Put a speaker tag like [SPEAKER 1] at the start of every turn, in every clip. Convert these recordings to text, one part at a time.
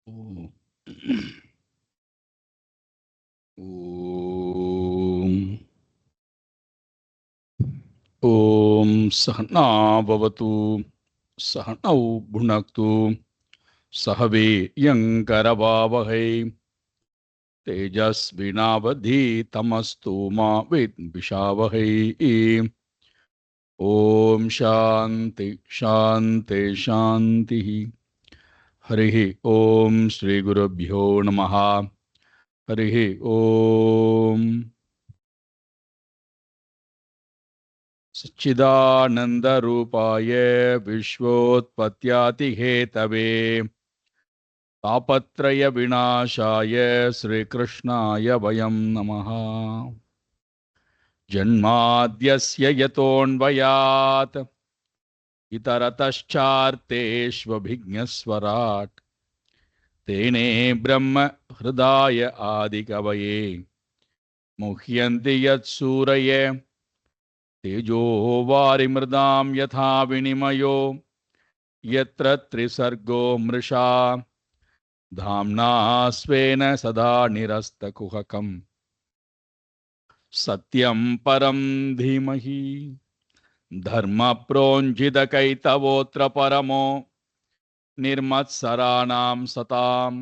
[SPEAKER 1] ஓம். ஓம். ஓம் சஹனா பவது சஹனௌ புனக்து சஹ வீர்யங்கரவாவஹை தேஜஸ்வினாவதீதமஸ்து மா வித்விஷாவஹை. ஓம் சாந்தி சாந்தி சாந்தி. ஹரிஹி ஓம் ஸ்ரீ குருப்யோ நமஹ. ஹரிஹி ஓம். सच्चिदानन्दरूपाय विश्वोत्पत्त्यादिहेतवे तापत्रयविनाशाय श्रीकृष्णाय वयं नमः. जन्माद्यस्य यतोऽन्वयात् इतरतश्चार्तेष्वभिज्ञस्वराट् तेने ब्रह्म हृदाय आदिकवये मुह्यन्ति यत्सूरये तेजो वारिमृदां यथा विनिमयो यत्र त्रिसर्गो मृषा धाम्ना स्वेन सदा निरस्तकुहकं सत्यं परं धीमहि धर्मप्रोञ्झितकैतवोऽत्र परमो निर्मत्सराणां सतां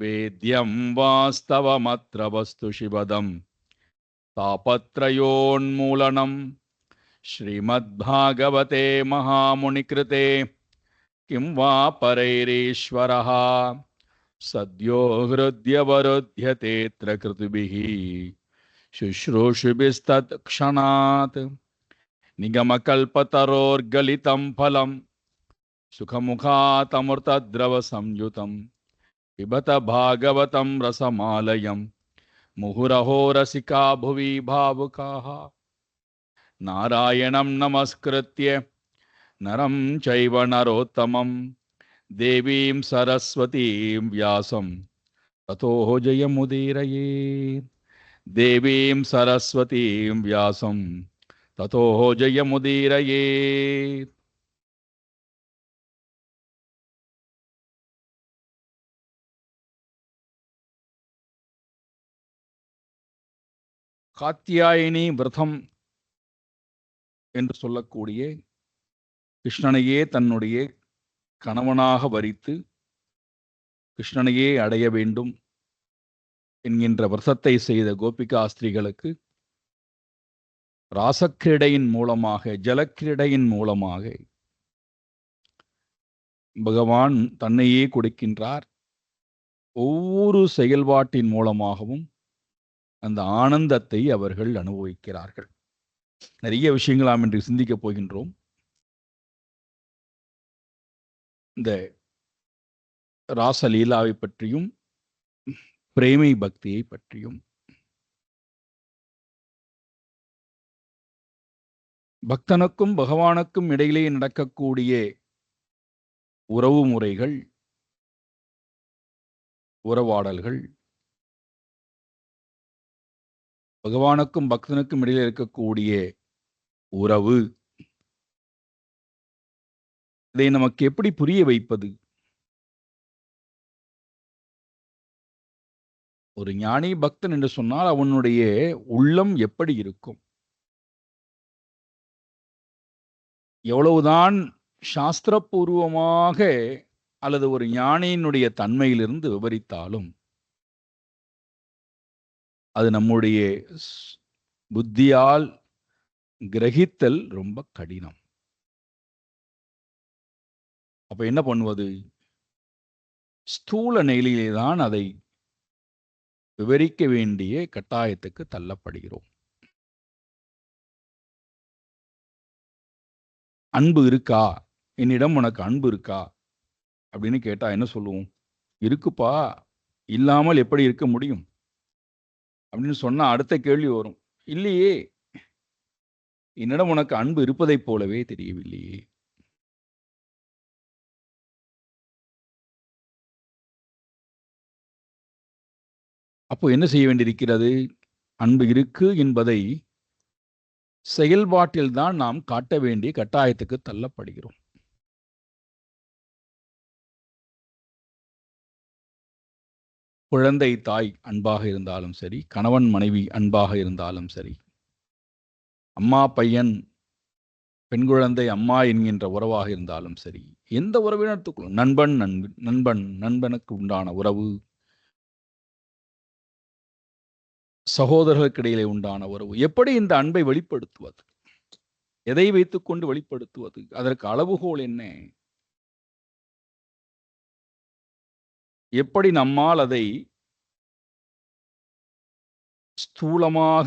[SPEAKER 1] वेद्यं वास्तवमत्र वस्तु शिवदं तापत्रयोन्मूलनं श्रीमद्भागवते महामुनिकृते किं वा परैरीश्वरः सद्यो हृद्यवरुध्यतेऽत्र कृतिभिः शुश्रूषुभिस्तत्क्षणात् निगमकल्पतरोर्गलितं फलं सुखमुखातमृतद्रवसंयुतं पिबत भागवतं रसमालयं मुहुरहो रसिका भुवि भावुकाः नारायणं नमस्कृत्य नरं चैव नरोत्तमं देवीं सरस्वतीं व्यासं ततो जयमुदीरये. देवीं सरस्वतीं व्यासं ततो जयमुदीरये. காத்தியாயினி விரதம் என்று சொல்லக்கூடிய கிருஷ்ணனையே தன்னுடைய கணவனாக வரித்து கிருஷ்ணனையே அடைய வேண்டும் என்கின்ற விரதத்தை செய்த கோபிகாஸ்திரிகளுக்கு ராசக்கிரீடையின் மூலமாக ஜலக்கிரீடையின் மூலமாக பகவான் தன்னையே கொடுக்கின்றார். ஒவ்வொரு செயல்பாட்டின் மூலமாகவும் அந்த ஆனந்தத்தை அவர்கள் அனுபவிக்கிறார்கள். நிறைய விஷயங்கள் நாம் இன்று சிந்திக்கப் போகின்றோம். இந்த ராசலீலாவை பற்றியும் பிரேமை பக்தியை பற்றியும். பக்தனுக்கும் பகவானுக்கும் இடையிலே நடக்கக்கூடிய உறவு முறைகள், உறவாடல்கள், பகவானுக்கும் பக்தனுக்கும் இடையிலே இருக்கக்கூடிய உறவு, இதை நமக்கு எப்படி புரிய வைப்பது? ஒரு ஞானி பக்தன் என்று சொன்னால் அவனுடைய உள்ளம் எப்படி இருக்கும்? எவ்வளவுதான் சாஸ்திரபூர்வமாக அல்லது ஒரு ஞானியினுடைய தன்மையிலிருந்து விவரித்தாலும் அது நம்முடைய புத்தியால் கிரகித்தல் ரொம்ப கடினம். அப்ப என்ன பண்ணுவது? ஸ்தூல நிலையிலே தான் அதை விவரிக்க வேண்டிய கட்டாயத்துக்கு தள்ளப்படுகிறோம். அன்பு இருக்கா? என்னிடம் உனக்கு அன்பு இருக்கா அப்படின்னு கேட்டா என்ன சொல்லுவோம்? இருக்குப்பா, இல்லாமல் எப்படி இருக்க முடியும் அப்படின்னு சொன்னா அடுத்த கேள்வி வரும், இல்லையே, என்னிடம் உனக்கு அன்பு இருப்பதைப் போலவே தெரியவில்லையே. அப்போ என்ன செய்ய வேண்டியிருக்கிறது? அன்பு இருக்கு என்பதை செயல்பாட்டில் தான் நாம் காட்ட வேண்டிய கட்டாயத்துக்கு தள்ளப்படுகிறோம். குழந்தை தாய் அன்பாக இருந்தாலும் சரி, கணவன் மனைவி அன்பாக இருந்தாலும் சரி, அம்மா பையன், பெண் குழந்தை அம்மா என்கின்ற உறவாக இருந்தாலும் சரி, எந்த உறவினத்துக்குள்ளும் நண்பனுக்கு உண்டான உறவு, சகோதரர்களுக்கு இடையிலே உண்டான உறவு, எப்படி இந்த அன்பை வெளிப்படுத்துவது? எதை வைத்துக்கொண்டு வெளிப்படுத்துவது? அதற்கு அளவுகோல் என்ன? எப்படி நம்மால் அதை ஸ்தூலமாக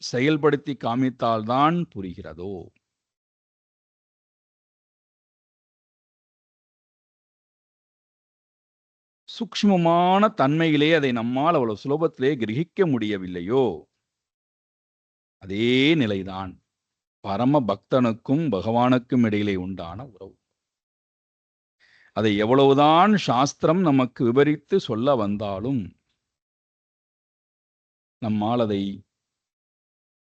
[SPEAKER 1] செயல்படுத்தி காமித்தால்தான் புரிகிறதோ? சூக்ஷ்மமான தன்மையிலே அதை நம்மால் அவ்வளவு சுலபத்திலே கிரகிக்க முடியவில்லையோ, அதே நிலைதான் பரம பக்தனுக்கும் பகவானுக்கும் இடையிலே உண்டான உறவு. அதை எவ்வளவுதான் சாஸ்திரம் நமக்கு விவரித்து சொல்ல வந்தாலும் நம்மால் அதை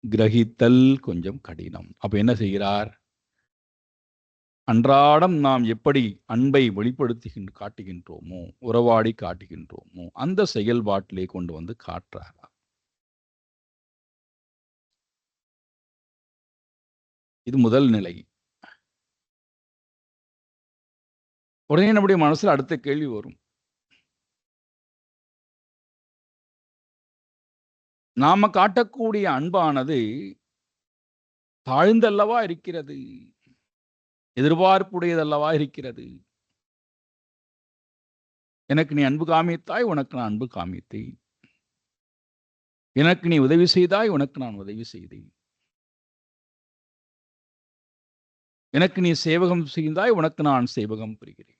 [SPEAKER 1] கிரகித்தல் கொஞ்சம் கடினம். அப்ப என்ன செய்கிறார்? அன்றாடம் நாம் எப்படி அன்பை வெளிப்படுத்தி காட்டுகின்றோமோ, உறவாடி காட்டுகின்றோமோ, அந்த செயல்பாட்டிலே கொண்டு வந்து காட்டுறார். இது முதல் நிலை. உடனே நம்முடைய மனசுல அடுத்த கேள்வி வரும். நாம காட்டக்கூடிய அன்பானது தாழ்ந்தல்லவா இருக்கிறது, எதிர்பார்ப்புடையதல்லவா இருக்கிறது. எனக்கு நீ அன்பு காமித்தாய், உனக்கு நான் அன்பு காமித்தேன். எனக்கு நீ உதவி செய்தாய், உனக்கு நான் உதவி செய்தேன். எனக்கு நீ சேவகம் செய்தாய், உனக்கு நான் சேவகம் புரிகிறேன்.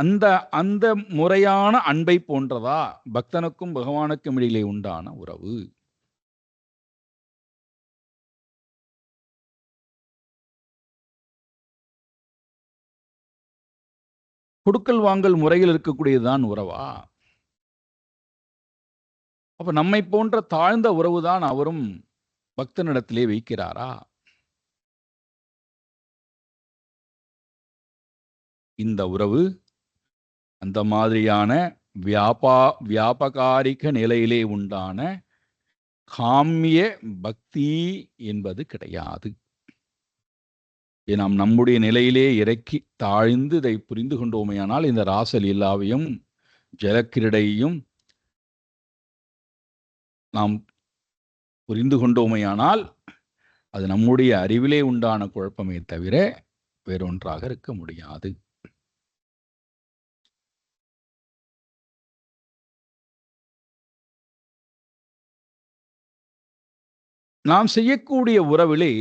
[SPEAKER 1] அந்த அந்த முறையான அன்பை போன்றதா பக்தனுக்கும் பகவானுக்கும் இடையிலே உண்டான உறவு. கொடுக்கல் வாங்கல் முறையில் இருக்கக்கூடியதுதான் உறவா? அப்ப நம்மை போன்ற தாழ்ந்த உறவுதான் அவரும் பக்தனிடத்திலே வைக்கிறாரா? இந்த உறவு அந்த மாதிரியான வியாபகாரிக நிலையிலே உண்டான காமிய பக்தி என்பது கிடையாது. நாம் நம்முடைய நிலையிலே இறக்கி தாழ்ந்து இதை புரிந்து கொண்டோமையானால், இந்த ராசலீலாவையும் ஜலக்கிரடையும் நாம் புரிந்து கொண்டோமையானால், அது நம்முடைய அறிவிலே உண்டான குழப்பமே தவிர வேறொன்றாக இருக்க முடியாது. நாம் செய்யக்கூடிய உறவிலே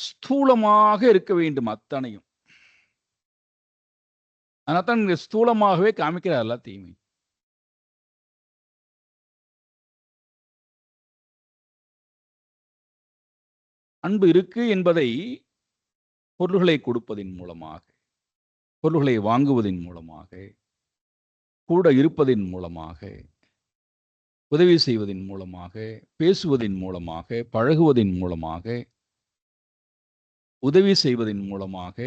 [SPEAKER 1] ஸ்தூலமாக இருக்க வேண்டும் அத்தனையும். அதனால்தான் இங்க ஸ்தூலமாகவே காமிக்கிறார் எல்லாத்தையுமே. அன்பு இருக்கு என்பதை பொருள்களை கொடுப்பதின் மூலமாக, பொருள்களை வாங்குவதின் மூலமாக, கூட இருப்பதின் மூலமாக, உதவி செய்வதின் மூலமாக, பேசுவதின் மூலமாக, பழகுவதின் மூலமாக, உதவி செய்வதின் மூலமாக,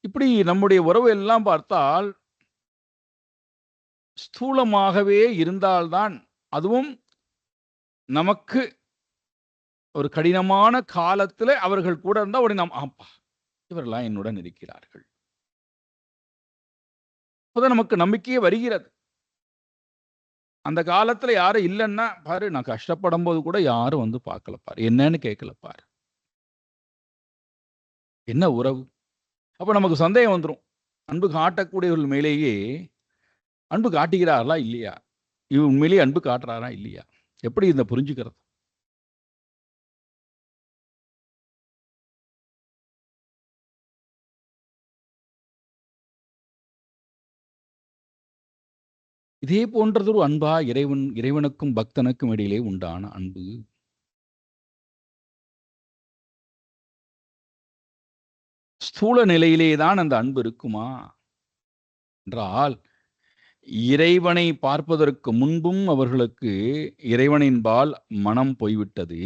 [SPEAKER 1] இப்படி நம்முடைய உறவு எல்லாம் பார்த்தால் ஸ்தூலமாகவே இருந்தால்தான், அதுவும் நமக்கு ஒரு கடினமான காலத்துல அவர்கள் கூட இருந்தா உடனே நாம் ஆப்பா இவரெல்லாம் என்னுடன் இருக்கிறார்கள், அப்பதான் நமக்கு நம்பிக்கையே வருகிறது. அந்த காலத்துல யாரும் இல்லைன்னா பாரு, நான் கஷ்டப்படும் போது கூட யாரும் வந்து பார்க்கல பாரு, என்னன்னு கேட்கல பாரு, என்ன உறவு? அப்ப நமக்கு சந்தேகம் வந்துடும். அன்பு காட்டக்கூடியவர்கள் மேலேயே அன்பு காட்டுகிறார்களா இல்லையா, இவன் உண்மையிலேயே அன்பு காட்டுறாரா இல்லையா, எப்படி இந்த புரிஞ்சுக்கிறது? இதே போன்றதொரு அன்பா இறைவனுக்கும் பக்தனுக்கும் இடையிலே உண்டான அன்பு. ஸ்தூல நிலையிலேதான் அந்த அன்பு இருக்குமா என்றால், இறைவனை பார்ப்பதற்கு முன்பும் அவர்களுக்கு இறைவனின்பால் மனம் போய்விட்டது.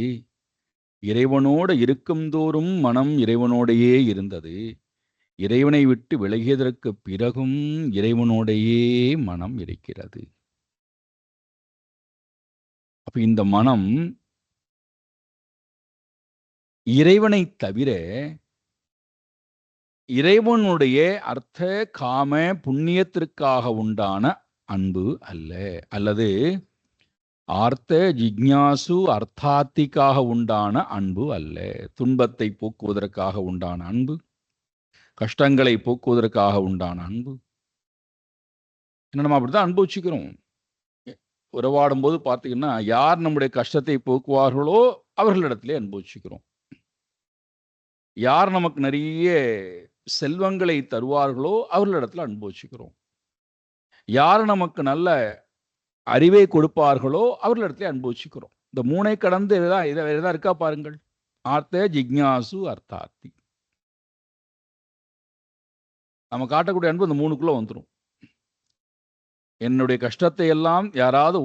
[SPEAKER 1] இறைவனோடு இருக்கும் தோறும் மனம் இறைவனோடையே இருந்தது. இறைவனை விட்டு விலகியதற்கு பிறகும் இறைவனோடையே மனம் இருக்கிறது. அப்ப இந்த மனம் இறைவனை தவிர இறைவனுடைய அர்த்த காம புண்ணியத்திற்காக உண்டான அன்பு அல்ல, அல்லது ஆர்த்த ஜிக்ஞாசு அர்த்தாத்திக்காக உண்டான அன்பு அல்ல. துன்பத்தை போக்குவதற்காக உண்டான அன்பு, கஷ்டங்களை போக்குவதற்காக உண்டான அன்பு. நம்ம அப்படித்தான் அனுபவிச்சுக்கிறோம். உறவாடும் போது பார்த்தீங்கன்னா, யார் நம்முடைய கஷ்டத்தை போக்குவார்களோ அவர்களிடத்திலே அனுபவிச்சுக்கிறோம். யார் நமக்கு நிறைய செல்வங்களை தருவார்களோ அவர்களிடத்துல அனுபவிச்சுக்கிறோம். யார் நமக்கு நல்ல அறிவை கொடுப்பார்களோ அவர்களிடத்துல அனுபவிச்சுக்கிறோம். இந்த மூனை கடந்து எதா இருக்கா பாருங்கள். ஆர்த்த ஜிக்ஞாசு அர்த்தார்த்தி. நம்ம காட்டக்கூடிய அன்பு இந்த மூணுக்குள்ள வந்துடும். என்னுடைய கஷ்டத்தை எல்லாம் யாராவது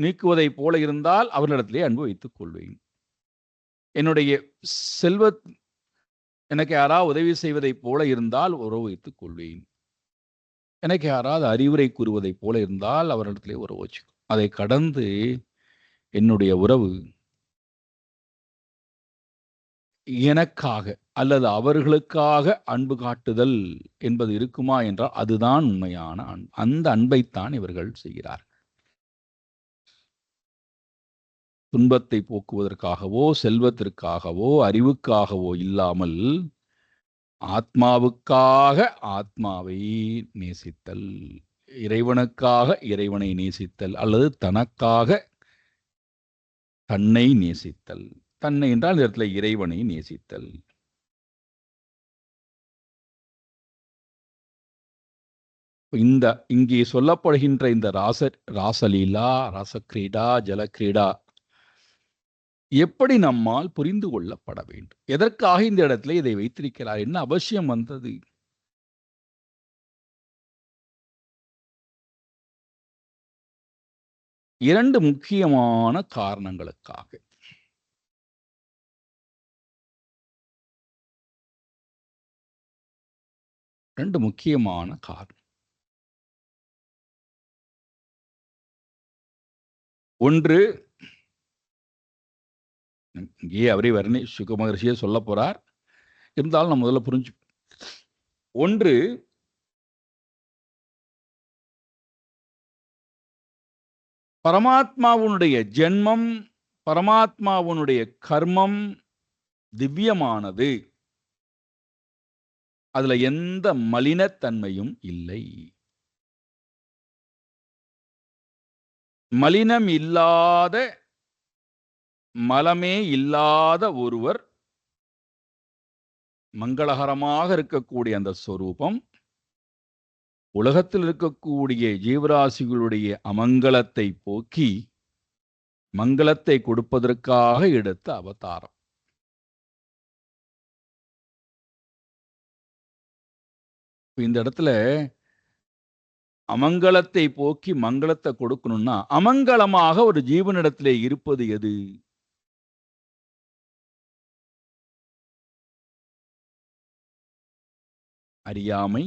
[SPEAKER 1] நீக்குவதை போல இருந்தால் அவர்களிடத்திலே அன்பு வைத்துக் கொள்வேன். என்னுடைய செல்வ எனக்கு யாராவது உதவி செய்வதைப் போல இருந்தால் உறவு வைத்துக் கொள்வேன். எனக்கு யாராவது அறிவுரை கூறுவதைப் போல இருந்தால் அவரிடத்திலே உறவு வச்சு. அதை கடந்து என்னுடைய உறவு எனக்காக அல்லது அவர்களுக்காக அன்பு காட்டுதல் என்பது இருக்குமா என்றால் அதுதான் உண்மையான அன்பு. அந்த அன்பைத்தான் இவர்கள் செய்கிறார்கள். துன்பத்தை போக்குவதற்காகவோ செல்வத்திற்காகவோ அறிவுக்காகவோ இல்லாமல் ஆத்மாவுக்காக ஆத்மாவை நேசித்தல், இறைவனுக்காக இறைவனை நேசித்தல், அல்லது தனக்காக தன்னை நேசித்தல். தன்னை என்றால் இந்த இடத்துல இறைவனை நேசித்தல். இங்கே சொல்லப்படுகின்ற இந்த ராசலீலா, ரசக்கிரீடா, ஜலக்கிரீடா எப்படி நம்மால் புரிந்து கொள்ளப்பட வேண்டும்? எதற்காக இந்த இடத்துல இதை வைத்திருக்கிறார்? என்ன அவசியம் வந்தது? இரண்டு முக்கியமான காரணங்களுக்காக. ரெண்டு முக்கியமான காரணம். ஒன்று, இங்கே அவரே வர்ணி சுக மகர்ஷியே சொல்ல போறார், இருந்தாலும் நம்ம முதல்ல புரிஞ்சு. ஒன்று, பரமாத்மாவுடைய ஜென்மம், பரமாத்மாவுடைய கர்மம் திவ்யமானது. அதுல எந்த மலினத்தன்மையும் இல்லை. மலினம் இல்லாத, மலமே இல்லாத ஒருவர் மங்களகரமாக இருக்கக்கூடிய அந்த ஸ்வரூபம் உலகத்தில் இருக்கக்கூடிய ஜீவராசிகளுடைய அமங்கலத்தை போக்கி மங்களத்தை கொடுப்பதற்காக எடுத்த அவதாரம். இந்த இடத்துல அமங்கலத்தை போக்கி மங்களத்தை கொடுக்கணும்னா அமங்கலமாக ஒரு ஜீவனிடத்திலே இருப்பது எது? அறியாமை,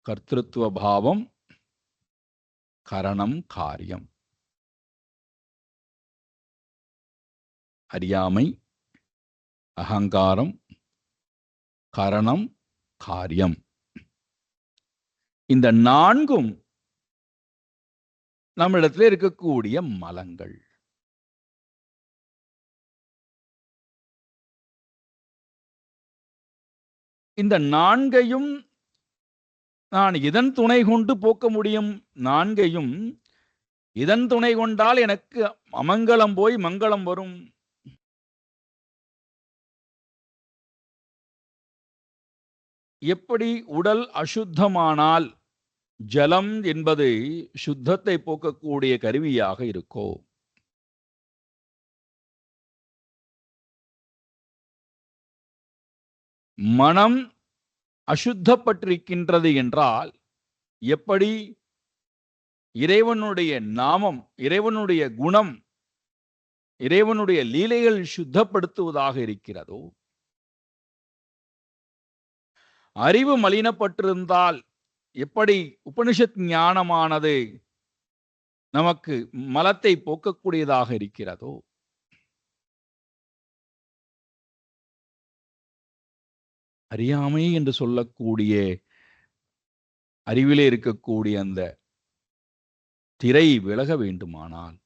[SPEAKER 1] கர்த்திருவ பாவம், கரணம், காரியம். அறியாமை, அகங்காரம், கரணம், காரியம். இந்த நான்கும் நம்மிடத்தில் இருக்கக்கூடிய மலங்கள். இந்த நான்கையும் நான் இதன் துணை கொண்டு போக்க முடியும். நான்கையும் இதன் துணை கொண்டால் எனக்கு அமங்கலம் போய் மங்களம் வரும். எப்படி உடல் அசுத்தமானால் ஜலம் என்பது சுத்தத்தை போக்கக்கூடிய கருவியாக இருக்கோ, மனம் அசுத்தப்பட்டிருக்கின்றது என்றால் எப்படி இறைவனுடைய நாமம், இறைவனுடைய குணம் இறைவனுடைய லீலைகள் சுத்தப்படுத்துவதாக இருக்கிறதோ, அறிவு மலினப்பட்டிருந்தால் எப்படி உபனிஷத் ஞானமானது நமக்கு மலத்தை போக்கக்கூடியதாக இருக்கிறதோ, அறியாமை என்று சொல்லக்கூடிய அறிவிலே இருக்கக்கூடிய அந்த திரை விலக வேண்டுமானால்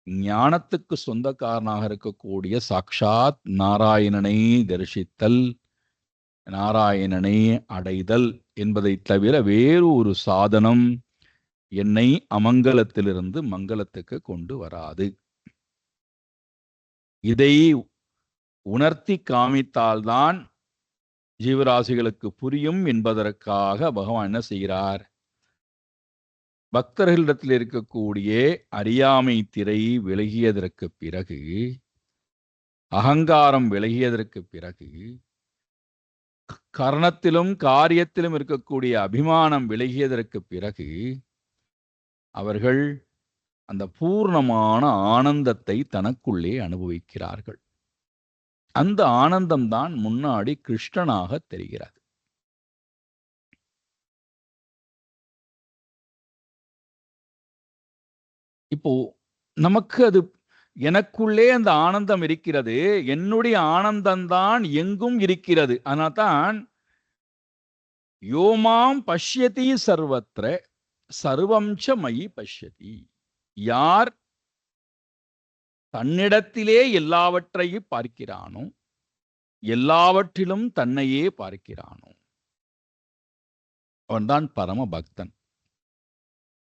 [SPEAKER 1] ஞானத்துக்கு சொந்தக்காரனாக இருக்கக்கூடிய சாக்ஷாத் நாராயணனை தரிசித்தல், நாராயணனை அடைதல் என்பதை தவிர வேறு ஒரு சாதனம் என்னை அமங்கலத்திலிருந்து மங்களத்துக்கு கொண்டு வராது. இதை உணர்த்தி காமித்தால்தான் ஜீவராசிகளுக்கு புரியும் என்பதற்காக பகவான் என்ன செய்கிறார்? பக்தர்களிடத்தில் இருக்கக்கூடிய அறியாமை திரை விலகியதற்கு பிறகு, அகங்காரம் விலகியதற்கு பிறகு, கரணத்திலும் காரியத்திலும் இருக்கக்கூடிய அபிமானம் விலகியதற்கு பிறகு அவர்கள் அந்த பூர்ணமான ஆனந்தத்தை தனக்குள்ளே அனுபவிக்கிறார்கள். அந்த ஆனந்தம்தான் முன்னாடி கிருஷ்ணனாக தெரிகிறது. இப்போ நமக்கு அது எனக்குள்ளே அந்த ஆனந்தம் இருக்கிறது, என்னுடைய ஆனந்தம்தான் எங்கும் இருக்கிறது. அதனால்தான் யோமாம் பஷ்யதி சர்வத்ர சர்வம்ச மயி பஷ்யதி. யார் தன்னிடத்திலே எல்லாவற்றையும் பார்க்கிறானோ, எல்லாவற்றிலும் தன்னையே பார்க்கிறானோ, அவன்தான் பரம பக்தன்.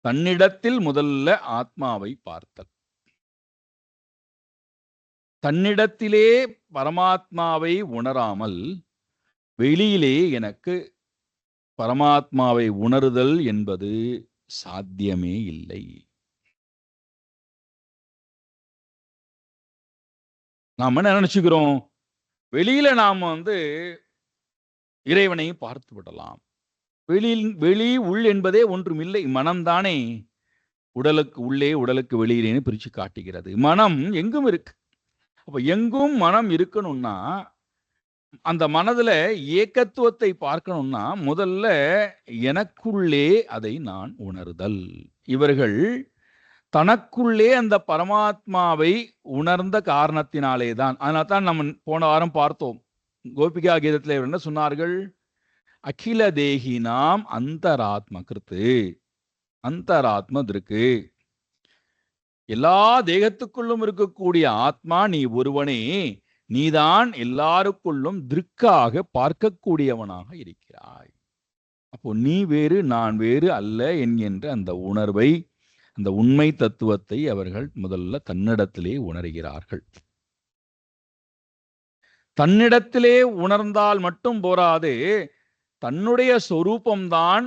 [SPEAKER 1] தன்னிடத்தில் முதல்ல ஆத்மாவை பார்த்தல், தன்னிடத்திலே பரமாத்மாவை உணராமல் வெளியிலே எனக்கு பரமாத்மாவை உணருதல் என்பது சாத்தியமே இல்லை. நாம் என்ன நினைச்சுக்கிறோம்? வெளியில நாம இறைவனை பார்த்து விடலாம். வெளி உள் என்பதே ஒன்றுமில்லை, மனம்தானே உடலுக்கு உள்ளே உடலுக்கு வெளியிலேன்னு பிரிச்சு காட்டுகிறது. மனம் எங்கும் இருக்கு. அப்ப எங்கும் மனம் இருக்கணும்னா, அந்த மனதுல ஏகத்துவத்தை பார்க்கணும்னா முதல்ல எனக்குள்ளே அதை நான் உணர்தல். இவர்கள் தனக்குள்ளே அந்த பரமாத்மாவை உணர்ந்த காரணத்தினாலே தான். அதனால தான் நம்ம போன வாரம் பார்த்தோம், கோபிகா கீதத்தில் என்ன சொன்னார்கள்? அகில தேகி நாம் அந்தராத்ம கிருத்து, அந்தராத்ம திருக்கு. எல்லா தேகத்துக்குள்ளும் இருக்கக்கூடிய ஆத்மா நீ ஒருவனே, நீதான் எல்லாருக்குள்ளும் திருக்காக பார்க்கக்கூடியவனாக இருக்கிறாய். அப்போ நீ வேறு நான் வேறு அல்ல என்கின்ற அந்த உணர்வை, அந்த உண்மை தத்துவத்தை அவர்கள் முதல்ல தன்னிடத்திலே உணர்கிறார்கள். தன்னிடத்திலே உணர்ந்தால் மட்டும் போராது, தன்னுடைய சொரூபம்தான்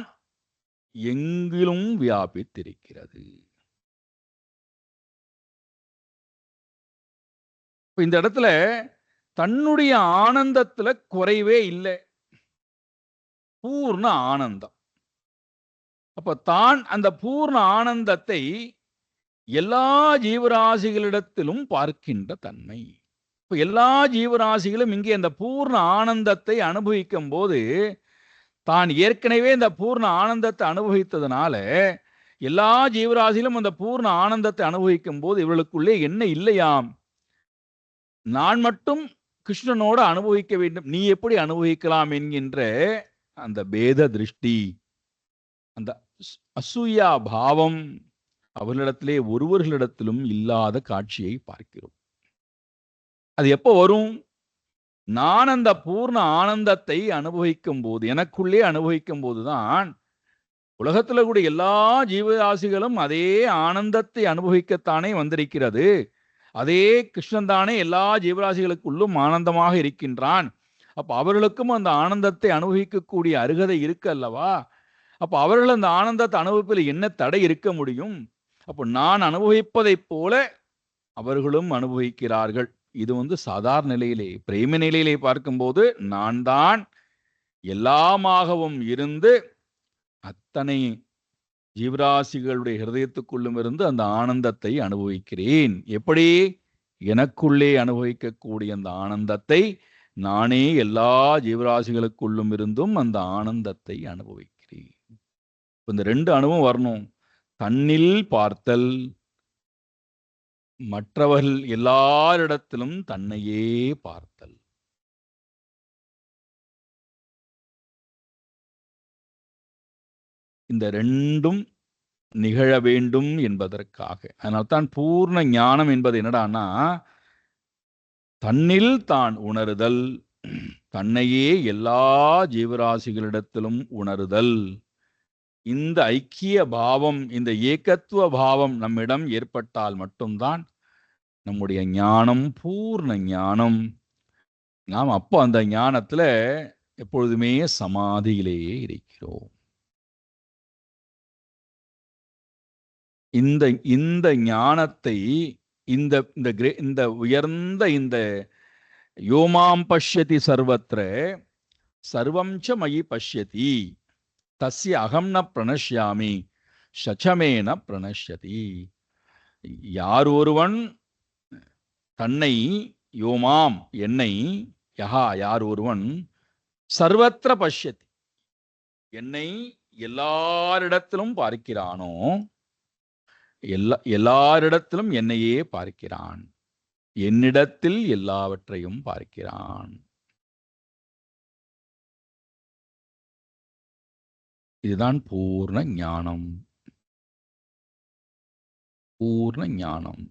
[SPEAKER 1] எங்கிலும் வியாபித்திருக்கிறது. இந்த இடத்துல தன்னுடைய ஆனந்தத்துல குறைவே இல்லை, பூர்ண ஆனந்தம். அப்ப தான் அந்த பூர்ண ஆனந்தத்தை எல்லா ஜீவராசிகளிடத்திலும் பார்க்கின்ற தன்மை. இப்ப எல்லா ஜீவராசிகளும் இங்கே அந்த பூர்ண ஆனந்தத்தை அனுபவிக்கும் போது, தான் ஏற்கனவே இந்த பூர்ண ஆனந்தத்தை அனுபவித்ததுனால எல்லா ஜீவராசிகளும் அந்த பூர்ண ஆனந்தத்தை அனுபவிக்கும் போது இவர்களுக்குள்ளே என்ன இல்லையாம்? நான் மட்டும் கிருஷ்ணனோடு அனுபவிக்க வேண்டும், நீ எப்படி அனுபவிக்கலாம் என்கின்ற அந்த பேத திருஷ்டி, அந்த அசூயா பாவம் அவர்களிடத்திலே ஒருவர்களிடத்திலும் இல்லாத காட்சியை பார்க்கிறோம். அது எப்போ வரும்? நான் அந்த பூர்ண ஆனந்தத்தை அனுபவிக்கும் போது, எனக்குள்ளே அனுபவிக்கும் போதுதான் உலகத்தில் கூட எல்லா ஜீவராசிகளும் அதே ஆனந்தத்தை அனுபவிக்கத்தானே வந்திருக்கிறது. அதே கிருஷ்ணன் தானே எல்லா ஜீவராசிகளுக்குள்ளும் ஆனந்தமாக இருக்கின்றான். அப்ப அவர்களுக்கும் அந்த ஆனந்தத்தை அனுபவிக்கக்கூடிய அருகதை இருக்கு அல்லவா? அப்ப அவர்கள் அந்த ஆனந்தத்தை அனுபவிப்பில் என்ன தடை இருக்க முடியும்? அப்போ நான் அனுபவிப்பதைப் போல அவர்களும் அனுபவிக்கிறார்கள். இது சாதாரண நிலையிலே, பிரேம நிலையிலே பார்க்கும்போது நான் தான் எல்லாமாகவும் இருந்து அத்தனை ஜீவராசிகளுடைய ஹிருதயத்துக்குள்ளும் இருந்து அந்த ஆனந்தத்தை அனுபவிக்கிறேன். எப்படி? எனக்குள்ளே அனுபவிக்கக்கூடிய அந்த ஆனந்தத்தை நானே எல்லா ஜீவராசிகளுக்குள்ளும் இருந்தும் அந்த ஆனந்தத்தை அனுபவிக்கிறேன். இந்த 2 அனுபவம் வரணும். தன்னில் பார்த்தல், மற்றவர்கள் எல்லாரிடத்திலும் தன்னையே பார்த்தல். இந்த 2ம் நிகழ வேண்டும் என்பதற்காக. அதனால்தான் பூர்ண ஞானம் என்பது என்னடான்னா, தன்னில் தான் உணருதல், தன்னையே எல்லா ஜீவராசிகளிடத்திலும் உணருதல். இந்த ஐக்கிய பாவம், இந்த ஏகத்துவ பாவம் நம்மிடம் ஏற்பட்டால் மட்டும்தான் நம்முடைய ஞானம் பூர்ண ஞானம். நாம் அப்போ அந்த ஞானத்துல எப்பொழுதுமே சமாதியிலேயே இருக்கிறோம். இந்த இந்த ஞானத்தை இந்த இந்த இந்த உயர்ந்த இந்த யோமாம் பஷ்யதி சர்வத்ர சர்வம் ச மயி பஷ்யதி தஸ்ய அகம் ந பிரணஷ்யாமி சச்சமேன பிரணஷ்யதி. யார் ஒருவன் தன்னை யோமாம் என்னை யஹா யார் ஒருவன் சர்வத்திர பஷ்யதி என்னை எல்லாரிடத்திலும் பார்க்கிறானோ, எல்லாரிடத்திலும் என்னையே பார்க்கிறான், என்னிடத்தில் எல்லாவற்றையும் பார்க்கிறான். இதுதான் பூர்ண ஞானம். பூர்ண ஞானம்.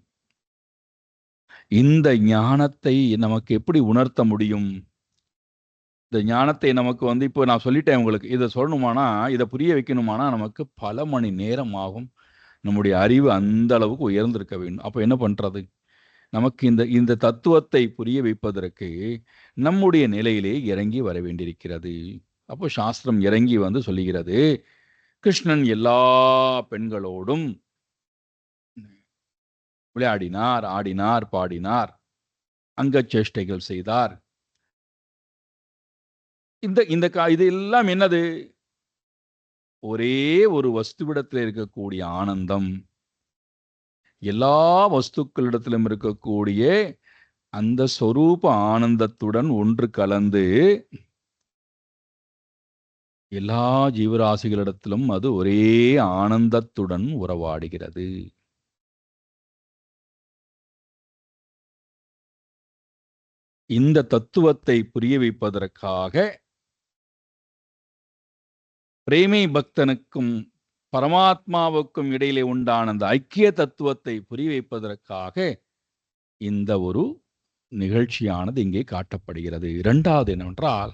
[SPEAKER 1] இந்த ஞானத்தை நமக்கு எப்படி உணர்த்த முடியும்? இந்த ஞானத்தை நமக்கு இப்போ நான் சொல்லிட்டேன் உங்களுக்கு. இதை சொல்லணுமானா, இதை புரிய வைக்கணுமானா நமக்கு பல மணி நேரம் ஆகும். நம்முடைய அறிவு அந்த அளவுக்கு உயர்ந்திருக்க வேண்டும். அப்போ என்ன பண்றது? நமக்கு இந்த தத்துவத்தை புரிய வைப்பதற்கு நம்முடைய நிலையிலே இறங்கி வர வேண்டியிருக்கிறது. அப்போ சாஸ்திரம் இறங்கி சொல்லுகிறது, கிருஷ்ணன் எல்லா பெண்களோடும் விளையாடினார், ஆடினார், பாடினார், அங்க சேஷ்டைகள் செய்தார். இது எல்லாம் என்னது? ஒரே ஒரு வஸ்துவிடத்தில் இருக்கக்கூடிய ஆனந்தம், எல்லா வஸ்துக்களிடத்திலும் இருக்கக்கூடிய அந்த சொரூப ஆனந்தத்துடன் ஒன்று கலந்து எல்லா ஜீவராசிகளிடத்திலும் அது ஒரே ஆனந்தத்துடன் உறவாடுகிறது. இந்த தத்துவத்தை புரிய வைப்பதற்காக பிரேமை பக்தனுக்கும் பரமாத்மாவுக்கும் இடையிலே உண்டான அந்த ஐக்கிய தத்துவத்தை புரிய வைப்பதற்காக இந்த ஒரு நிகழ்ச்சியானது இங்கே காட்டப்படுகிறது. இரண்டாவது என்னவென்றால்,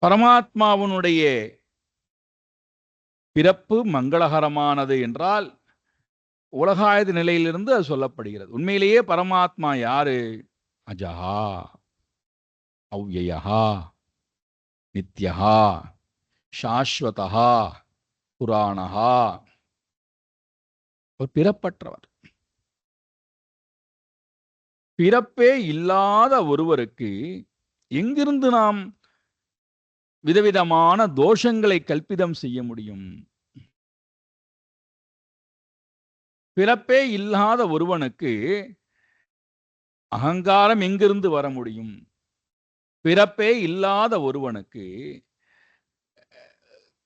[SPEAKER 1] பரமாத்மாவினுடைய பிறப்பு மங்களகரமானது என்றால் உலகாயத நிலையிலிருந்து அது சொல்லப்படுகிறது. உண்மையிலேயே பரமாத்மா யாரு? அஜஹா, அவ்யயஹா, நித்யஹா, சாஸ்வதஹா, புராணஹா. ஒரு பிறப்பற்றவர். பிறப்பே இல்லாத ஒருவருக்கு எங்கிருந்து நாம் விதவிதமான தோஷங்களை கல்பிதம் செய்ய முடியும்? பிறப்பே இல்லாத ஒருவனுக்கு அகங்காரம் எங்கிருந்து வர முடியும்? பிறப்பே இல்லாத ஒருவனுக்கு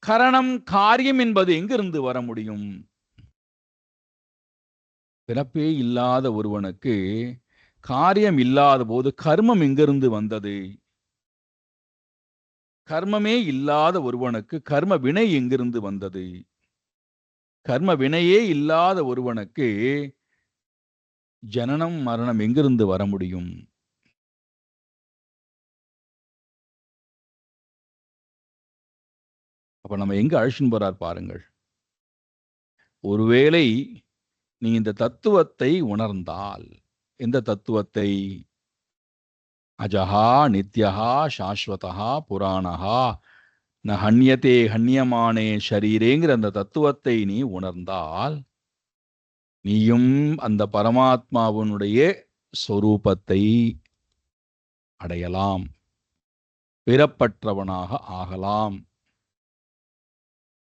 [SPEAKER 1] கரணம் காரியம் என்பது எங்கிருந்து வர முடியும்? பிறப்பே இல்லாத ஒருவனுக்கு காரியம் இல்லாத போது கர்மம் எங்கிருந்து வந்தது? கர்மமே இல்லாத ஒருவனுக்கு கர்ம வினை எங்கிருந்து வந்தது? கர்ம வினையே இல்லாத ஒருவனுக்கு ஜனனம் மரணம் எங்கிருந்து வர முடியும்? அப்ப நம்ம எங்க அழைச்சின்னு போறார் பாருங்கள். ஒருவேளை நீ இந்த தத்துவத்தை உணர்ந்தால், எந்த தத்துவத்தை? அஜஹா, நித்யஹா, சாஸ்வதஹா, புராணஹா, ந ஹன்யதே ஹன்யமானே ஷரீரேங்கிற அந்த தத்துவத்தை நீ உணர்ந்தால், நீயும் அந்த பரமாத்மாவினுடைய சொரூபத்தை அடையலாம், பிறப்பற்றவனாக ஆகலாம்.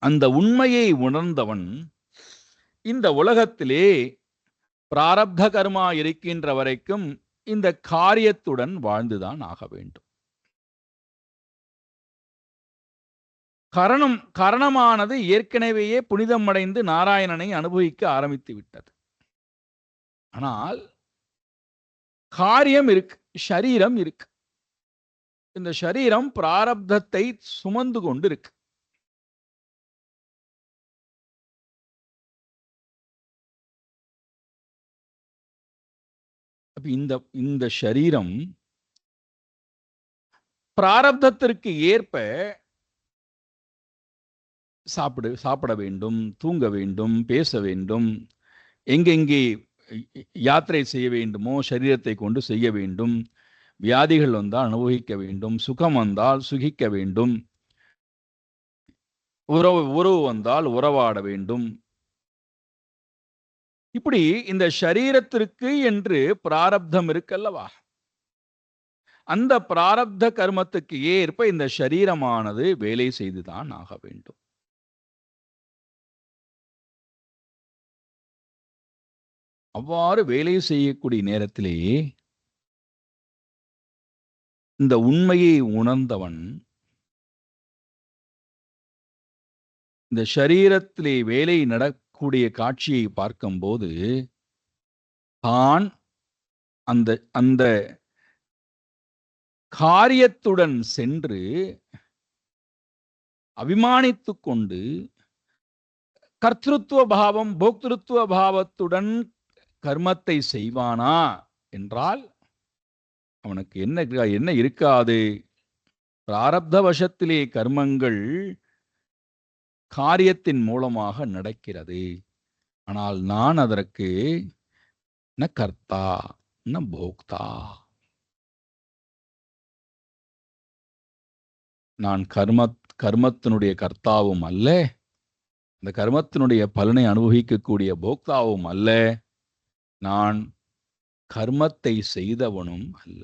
[SPEAKER 1] அந்த உண்மையை உணர்ந்தவன் இந்த உலகத்திலே பிராரப்த கர்மா இருக்கின்ற வரைக்கும் இந்த காரியத்துடன் வாழ்ந்துதான் ஆக வேண்டும். கரணமானது ஏற்கனவேயே புனிதம் அடைந்து நாராயணனை அனுபவிக்க ஆரம்பித்து விட்டது. ஆனால் காரியம் இருக்கு, ஷரீரம் இருக்கு. இந்த ஷரீரம் பிராரப்தத்தை சுமந்து கொண்டு இருக்கு. இந்த ஷரீரம் பிராரப்தத்திற்கு ஏற்ப சாப்பிட வேண்டும், தூங்க வேண்டும், பேச வேண்டும், எங்கெங்கே யாத்திரை செய்ய வேண்டுமோ சரீரத்தை கொண்டு செய்ய வேண்டும், வியாதிகள் வந்தால் அனுபவிக்க வேண்டும், சுகம் வந்தால் சுகிக்க வேண்டும், உறவு வந்தால் உறவாட வேண்டும். இப்படி இந்த ஷரீரத்திற்கு என்று பிராரப்தம் இருக்கல்லவா, அந்த பிராரப்த கர்மத்துக்கு ஏற்ப இந்த ஷரீரமானது வேலை செய்துதான் ஆக வேண்டும். அவ்வாறு வேலை செய்யக்கூடிய நேரத்திலேயே இந்த உண்மையை உணர்ந்தவன் இந்த ஷரீரத்திலே வேலை நடக்கூடிய காட்சியை பார்க்கும்போது தான் அந்த அந்த காரியத்துடன் சென்று அபிமானித்துக் கொண்டு கர்த்திருத்துவ பாவம் போக்திருத்துவ பாவத்துடன் கர்மத்தை செய்வானா என்றால் அவனுக்கு என்ன இருக்காது. பிராரப்த வசத்திலே கர்மங்கள் காரியத்தின் மூலமாக நடக்கிறது. ஆனால் நான் அதற்கு ந கர்த்தா ந போக்தா, நான் கர்மத்தினுடைய கர்த்தாவும் அல்ல, இந்த கர்மத்தினுடைய பலனை அனுபவிக்கக்கூடிய போக்தாவும் அல்ல, நான் கர்மத்தை செய்தவனும் அல்ல.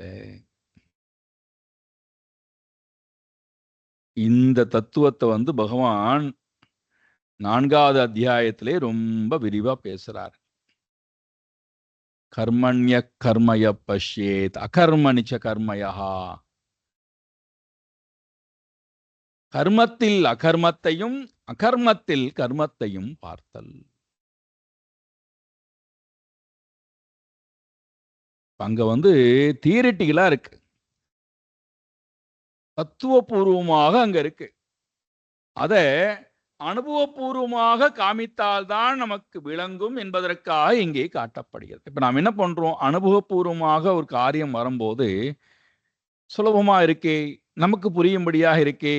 [SPEAKER 1] இந்த தத்துவத்தை பகவான் 4வது அத்தியாயத்திலே ரொம்ப விரிவா பேசுறார். கர்மண்ய கர்மய பஷ்யேத் அகர்மணிச்ச கர்மயா, கர்மத்தில் அகர்மத்தையும் அகர்மத்தில் கர்மத்தையும் பார்த்தல். அங்க தியரிட்டிக்கலா இருக்கு, தத்துவபூர்வமாக அங்க இருக்கு. அத அனுபவபூர்வமாக காமித்தால்தான் நமக்கு விளங்கும் என்பதற்காக இங்கே காட்டப்படுகிறது. இப்ப நாம் என்ன பண்றோம், அனுபவபூர்வமாக ஒரு காரியம் வரும்போது சுலபமா இருக்கே, நமக்கு புரியும்படியாக இருக்கே,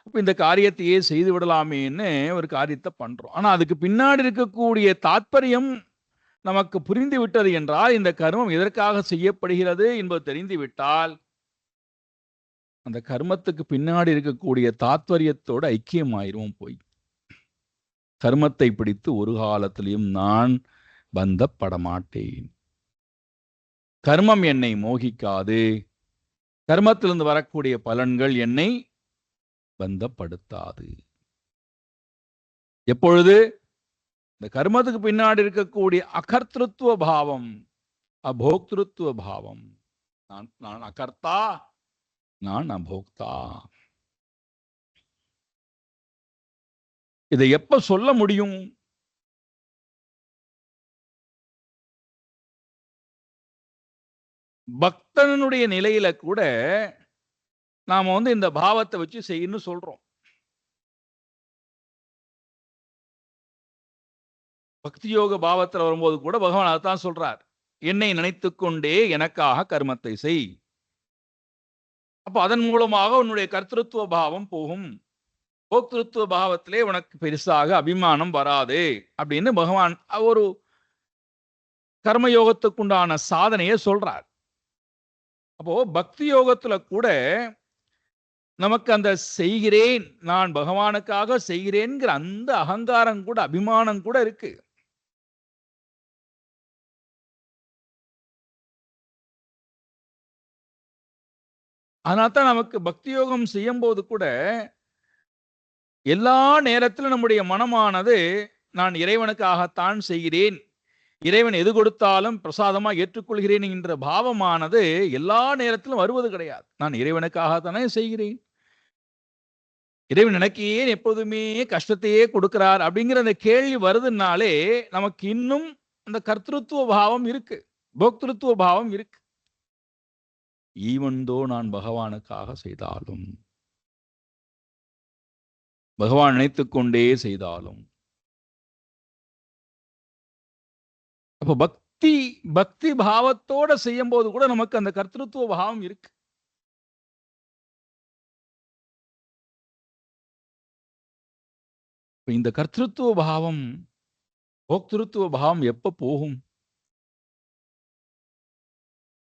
[SPEAKER 1] அப்ப இந்த காரியத்தையே செய்து விடலாமேன்னு ஒரு காரியத்தை பண்றோம். ஆனா அதுக்கு பின்னாடி இருக்கக்கூடிய தாத்பரியம் நமக்கு புரிந்து விட்டது என்றால், இந்த கர்மம் எதற்காக செய்யப்படுகிறது என்பது தெரிந்து விட்டால் அந்த கர்மத்துக்கு பின்னாடி இருக்கக்கூடிய தாத்பரியத்தோடு ஐக்கியமாயிருவோம். போய் கர்மத்தை பிடித்து ஒரு காலத்திலையும் நான் பந்தப்பட மாட்டேன், கர்மம் என்னை மோகிக்காது, கர்மத்திலிருந்து வரக்கூடிய பலன்கள் என்னை பந்தப்படுத்தாது. எப்பொழுது இந்த கர்மத்துக்கு பின்னாடி இருக்கக்கூடிய அகர்த்திருத்துவ பாவம், அபோக்திருத்துவ பாவம், நான் அகர்த்தா நான் அபோக்தா, இதை எப்ப சொல்ல முடியும்? பக்தனுடைய நிலையில கூட நாம இந்த பாவத்தை வச்சு செய்யணும் சொல்றோம். பக்தி யோக பாவத்தில் வரும்போது கூட பகவான் அதான் சொல்றார், என்னை நினைத்துக் கொண்டே எனக்காக கர்மத்தை செய். அப்ப அதன் மூலமாக உன்னுடைய கர்த்திருத்துவ பாவம் போகும், போக்திருத்துவ பாவத்திலே உனக்கு பெருசாக அபிமானம் வராது அப்படின்னு பகவான் ஒரு கர்மயோகத்துக்குண்டான சாதனையை சொல்றார். அப்போ பக்தி யோகத்துல கூட நமக்கு அந்த செய்கிறேன், நான் பகவானுக்காக செய்கிறேன்கிற அந்த அகங்காரம் கூட அபிமானம் கூட இருக்கு. அதனால்தான் நமக்கு பக்தி யோகம் செய்யும் போது கூட எல்லா நேரத்திலும் நம்முடைய மனமானது நான் இறைவனுக்காகத்தான் செய்கிறேன், இறைவன் எது கொடுத்தாலும் பிரசாதமா ஏற்றுக்கொள்கிறேன் என்ற பாவமானது எல்லா நேரத்திலும் வருவது கிடையாது. நான் இறைவனுக்காகத்தானே செய்கிறேன், இறைவன் எனக்கு ஏன் எப்போதுமே கஷ்டத்தையே கொடுக்கிறார் அப்படிங்கிற அந்த கேள்வி வருதுனாலே நமக்கு இன்னும் அந்த கர்த்தృత్వ பாவம் இருக்கு, போக்திருத்துவ பாவம் இருக்கு. ஈவன் தோ நான் பகவானுக்காக செய்தாலும், பகவான் நினைத்துக் கொண்டே செய்தாலும், அப்ப பக்தி பக்தி பாவத்தோட செய்யும் போது கூட நமக்கு அந்த கர்த்தృత్వ பாவம் இருக்கு. இந்த கர்த்தృత్వ பாவம் போக்திருத்துவ பாவம் எப்ப போகும்?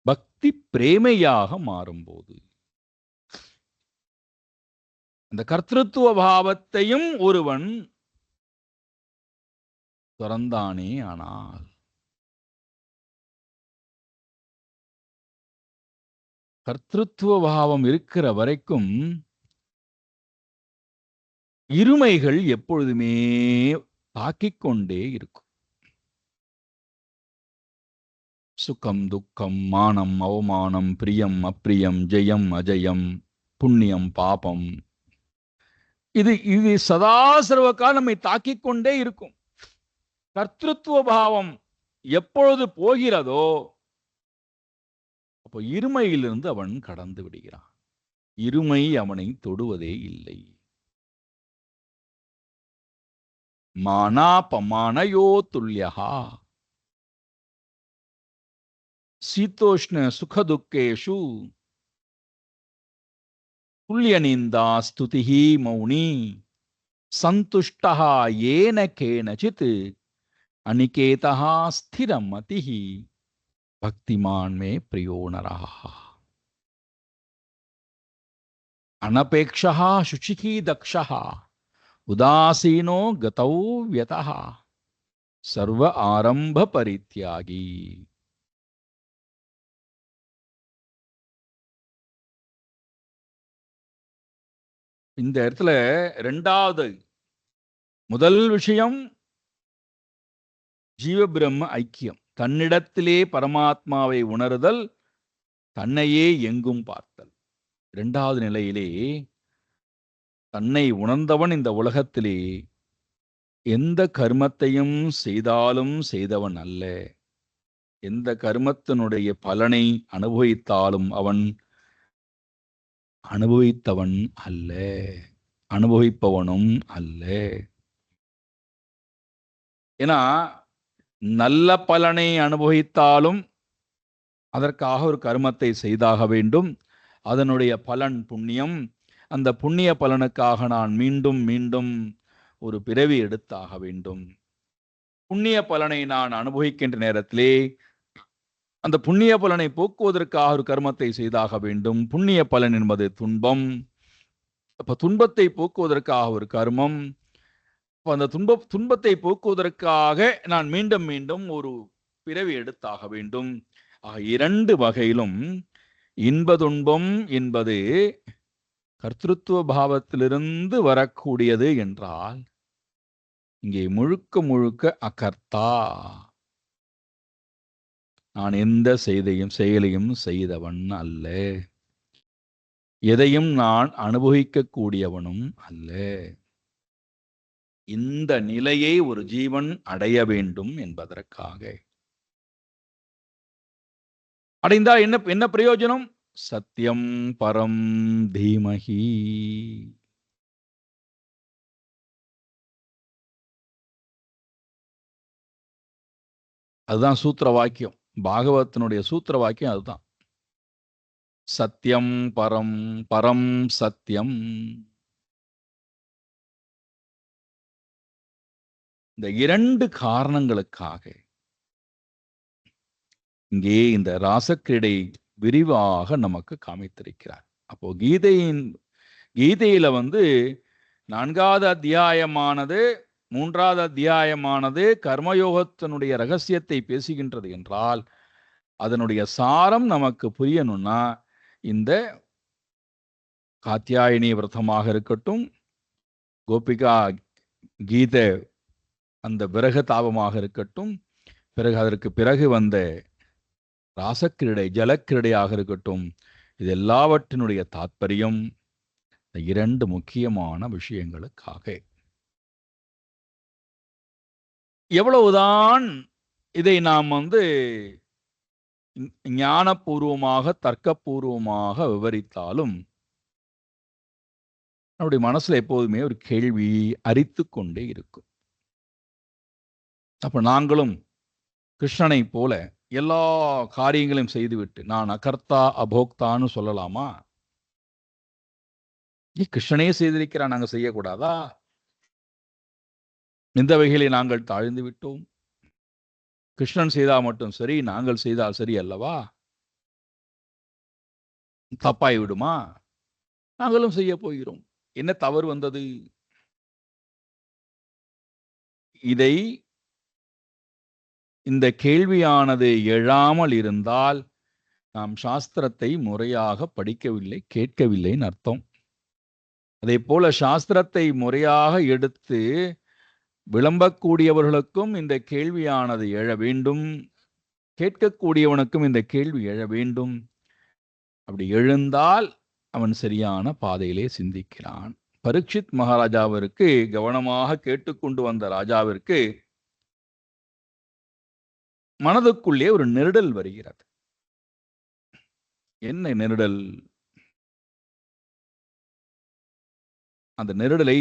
[SPEAKER 1] பக்தி பிரேமையாக மாறும்போது. அந்த கர்த்தృత్వ பாவத்தையும் ஒருவன் துறந்தானே ஆனால், கர்த்தృత్వ பாவம் இருக்கிற வரைக்கும் இருமைகள் எப்பொழுதுமே தாக்கிக் கொண்டே இருக்கும். சுகம் துக்கம், மானம் அவமானம், பிரியம் அப்பிரியம், ஜெயம் அஜயம், புண்ணியம் பாபம், இது இது சதா சர்வகாலம் நம்மை தாக்கிக் கொண்டே இருக்கும். கர்த்தృత్వ பாவம் எப்பொழுது போகிறதோ அப்போ இருமையிலிருந்து அவன் கடந்து விடுகிறான். இருமை அவனை தொடுவதே இல்லை. மானாபமானயோ துல்யஹா சீதோஷ்ண சுகதுக்கேஷு துல்யநிந்தா ஸ்துதிஹி மௌனி சந்துஷ்டஹ ஏன கேனசித் அனிகேதஹ ஸ்திரமதிஹி பக்திமான் மே பிரியோ நரஹ. அனபேக்ஷஹ சுச்சிகி தக்ஷஹ உதாசீனோ கதௌ வ்யதஹ சர்வ ஆரம்ப பரித்யாகி. இந்த இடத்துல ரெண்டாவது, முதல் விஷயம் ஜீவபிரம்ம ஐக்கியம், தன்னிடத்திலே பரமாத்மாவை உணர்தல், தன்னையே எங்கும் பார்த்தல். இரண்டாவது நிலையிலே தன்னை உணர்ந்தவன் இந்த உலகத்திலே எந்த கர்மத்தையும் செய்தாலும் செய்தவன் அல்ல, எந்த கர்மத்தினுடைய பலனை அனுபவித்தாலும் அவன் அனுபவித்தவன் அல்ல, அனுபவிப்பவனும் அல்ல. ஏன்னா நல்ல பலனை அனுபவித்தாலும் அதற்காக ஒரு கர்மத்தை செய்தாக வேண்டும், அதனுடைய பலன் புண்ணியம், அந்த புண்ணிய பலனுக்காக நான் மீண்டும் மீண்டும் ஒரு பிறவி எடுத்தாக வேண்டும். புண்ணிய பலனை நான் அனுபவிக்கின்ற நேரத்திலே அந்த புண்ணிய பலனை போக்குவதற்காக ஒரு கர்மத்தை செய்தாக வேண்டும். புண்ணிய பலன் என்பது துன்பம், அப்ப துன்பத்தை போக்குவதற்காக ஒரு கர்மம், அந்த துன்பத்தை போக்குவதற்காக நான் மீண்டும் மீண்டும் ஒரு பிறவி எடுத்தாக வேண்டும். இரண்டு வகையிலும் இன்ப துன்பம் என்பது கர்த்தృత్వ பாவத்திலிருந்து வரக்கூடியது என்றால், இங்கே முழுக்க முழுக்க அகர்த்தா, நான் எந்த செயலையும் செய்தவன் அல்ல, எதையும் நான் அனுபவிக்க கூடியவனும் அல்ல. இந்த நிலையை ஒரு ஜீவன் அடைய வேண்டும் என்பதற்காக. அடைந்தால் என்ன பிரயோஜனம்? சத்தியம் பரம் தீமஹி. அதுதான் சூத்திர வாக்கியம், பாகவத்தினுடைய சூத்திர வாக்கியம் அதுதான். சத்தியம் பரம், பரம் சத்தியம். இந்த இரண்டு காரணங்களுக்காக இங்கே இந்த ராசக்கிரீடை விரிவாக நமக்கு காமித்திருக்கிறார். அப்போ கீதையில 4வது அத்தியாயமானது 3வது அத்தியாயமானது கர்மயோகத்தினுடைய ரகசியத்தை பேசுகின்றது என்றால், அதனுடைய சாரம் நமக்கு புரியணும்னா இந்த காத்யாயனி விரதமாக இருக்கட்டும், கோபிகா கீதை அந்த விரக தாபமாக இருக்கட்டும், பிறகு அதற்கு பிறகு வந்த ராசக்கிரீடை ஜலக்கிரீடையாக இருக்கட்டும், இது எல்லாவற்றினுடைய தாத்பரியம் இந்த 2 முக்கியமான விஷயங்களுக்காக. எவ்வளவுதான் இதை நாம் ஞானபூர்வமாக தர்க்கபூர்வமாக விவரித்தாலும் நம்முடைய மனசுல எப்போதுமே ஒரு கேள்வி அரித்து கொண்டே இருக்கும். அப்ப நாங்களும் கிருஷ்ணனை போல எல்லா காரியங்களையும் செய்துவிட்டு நான் அகர்த்தா அபோக்தான்னு சொல்லலாமா? கிருஷ்ணனே செய்திருக்கிறான், நாங்கள் செய்யக்கூடாதா? இந்த வகையிலே நாங்கள் தாழ்ந்து விட்டோம். கிருஷ்ணன் செய்தால் மட்டும் சரி, நாங்கள் செய்தால் சரி அல்லவா? தப்பாய் விடுமா? நாங்களும் செய்ய போகிறோம். என்ன தவறு வந்தது? இதை இந்த கேள்வியானது எழாமல் இருந்தால் நாம் சாஸ்திரத்தை முறையாக படிக்கவில்லை, கேட்கவில்லைன்னு அர்த்தம். அதே போல சாஸ்திரத்தை முறையாக எடுத்து விளம்பக்கூடியவர்களுக்கும் இந்த கேள்வியானது எழ வேண்டும், கேட்கக்கூடியவனுக்கும் இந்த கேள்வி எழ வேண்டும். அப்படி எழுந்தால் அவன் சரியான பாதையிலே சிந்திக்கிறான். பரீட்சித் மகாராஜாவிற்கு, கவனமாக கேட்டுக்கொண்டு வந்த ராஜாவிற்கு மனதுக்குள்ளே ஒரு நெருடல் வருகிறது. என்ன நெருடல்? அந்த நெருடலை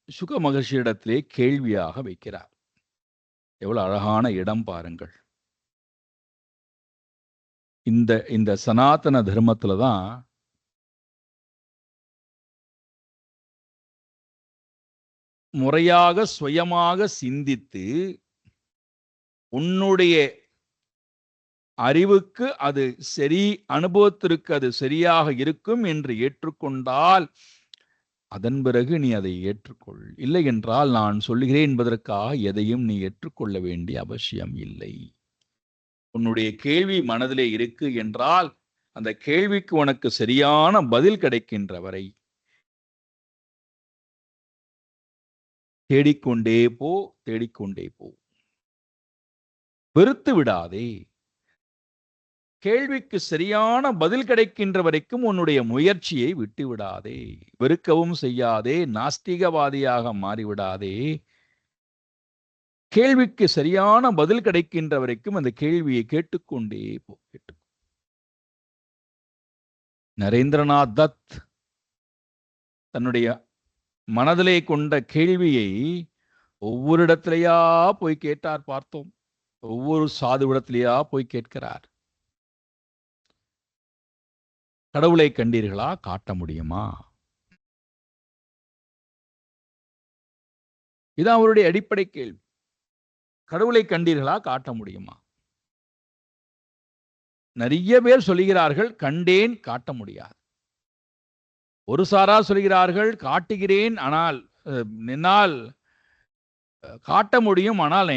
[SPEAKER 1] சுக மகர்ஷியிடத்திலே கேள்வியாக வைக்கிறார். எவ்வளவு அழகான இடம் பாருங்கள். இந்த சனாதன தர்மத்துல தான் முறையாக சுயமாக சிந்தித்து உன்னுடைய அறிவுக்கு அது சரி, அனுபவத்திற்கு அது சரியாக இருக்கும் என்று ஏற்றுக்கொண்டால் அதன் பிறகு நீ அதை ஏற்றுக்கொள். இல்லை என்றால் நான் சொல்லுகிறேன் என்பதற்காக எதையும் நீ ஏற்றுக்கொள்ள வேண்டிய அவசியம் இல்லை. உன்னுடைய கேள்வி மனதிலே இருக்கு என்றால் அந்த கேள்விக்கு உனக்கு சரியான பதில் கிடைக்கின்ற வரை தேடிக்கொண்டே போ, தேடிக்கொண்டே போ. வெறுத்து விடாதே. கேள்விக்கு சரியான பதில் கிடைக்கின்ற வரைக்கும் உன்னுடைய முயற்சியை விட்டு விடாதே. வெறுக்கவும் செய்யாதே, நாஸ்திகவாதியாக மாறிவிடாதே. கேள்விக்கு சரியான பதில் கிடைக்கின்ற வரைக்கும் அந்த கேள்வியை கேட்டுக்கொண்டே போ. நரேந்திரநாத் தத் தன்னுடைய மனதிலே கொண்ட கேள்வியை ஒவ்வொரு இடத்திலேயா போய் கேட்டார், பார்த்தோம். ஒவ்வொரு சாதுவிடத்திலேயா போய் கேட்கிறார். கடவுளை கண்டீர்களா? காட்ட முடியுமா? இதான் அவருடைய அடிப்படை கேள்வி. கடவுளை கண்டீர்களா? காட்ட முடியுமா? நிறைய பேர் சொல்லுகிறார்கள் கண்டேன், காட்ட முடியாது. ஒரு சாரார் சொல்கிறார்கள் காட்டுகிறேன், ஆனால் என்னால் காட்ட முடியும், ஆனால்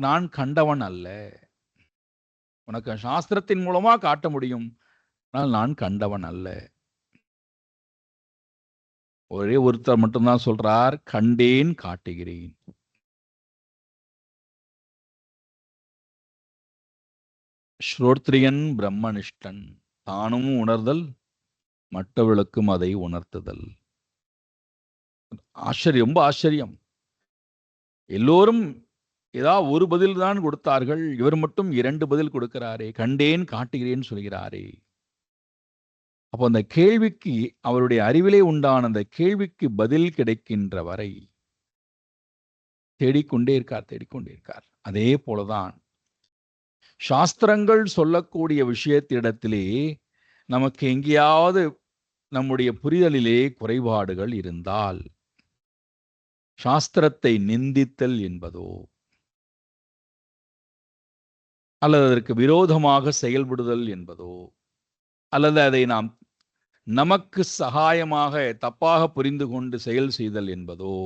[SPEAKER 1] நான் கண்டவன் அல்ல. உனக்கு சாஸ்திரத்தின் மூலமா காட்ட முடியும், ஆனால் நான் கண்டவன் அல்ல. ஒரே ஒருத்தர் மட்டும்தான் சொல்றார், கண்டேன் காட்டுகிறேன். ஸ்ரோத்ரியன் பிரம்மனிஷ்டன், தானும் உணர்தல் மற்றவர்களுக்கும் அதை உணர்த்துதல். ஆச்சரியம், ரொம்ப ஆச்சரியம். எல்லோரும் ஏதாவது ஒரு பதில் தான் கொடுத்தார்கள், இவர் மட்டும் 2 பதில் கொடுக்கிறாரே. கண்டேன் காட்டுகிறேன் சொல்கிறாரே. அப்போ அந்த கேள்விக்கு, அவருடைய அறிவிலே உண்டான அந்த கேள்விக்கு பதில் கிடைக்கின்ற வரை தேடிக்கொண்டே இருக்கார், தேடிக்கொண்டே இருக்கார். அதே போலதான் சாஸ்திரங்கள் சொல்லக்கூடிய விஷயத்திடத்திலே நமக்கு எங்கேயாவது நம்முடைய புரிதலிலே குறைபாடுகள் இருந்தால் சாஸ்திரத்தை நிந்தித்தல் என்பதோ அல்லது அதற்கு விரோதமாக செயல்படுதல் என்பதோ அல்லது அதை நாம் நமக்கு சகாயமாக தப்பாக புரிந்து கொண்டு செயல் செய்தல் என்பதோ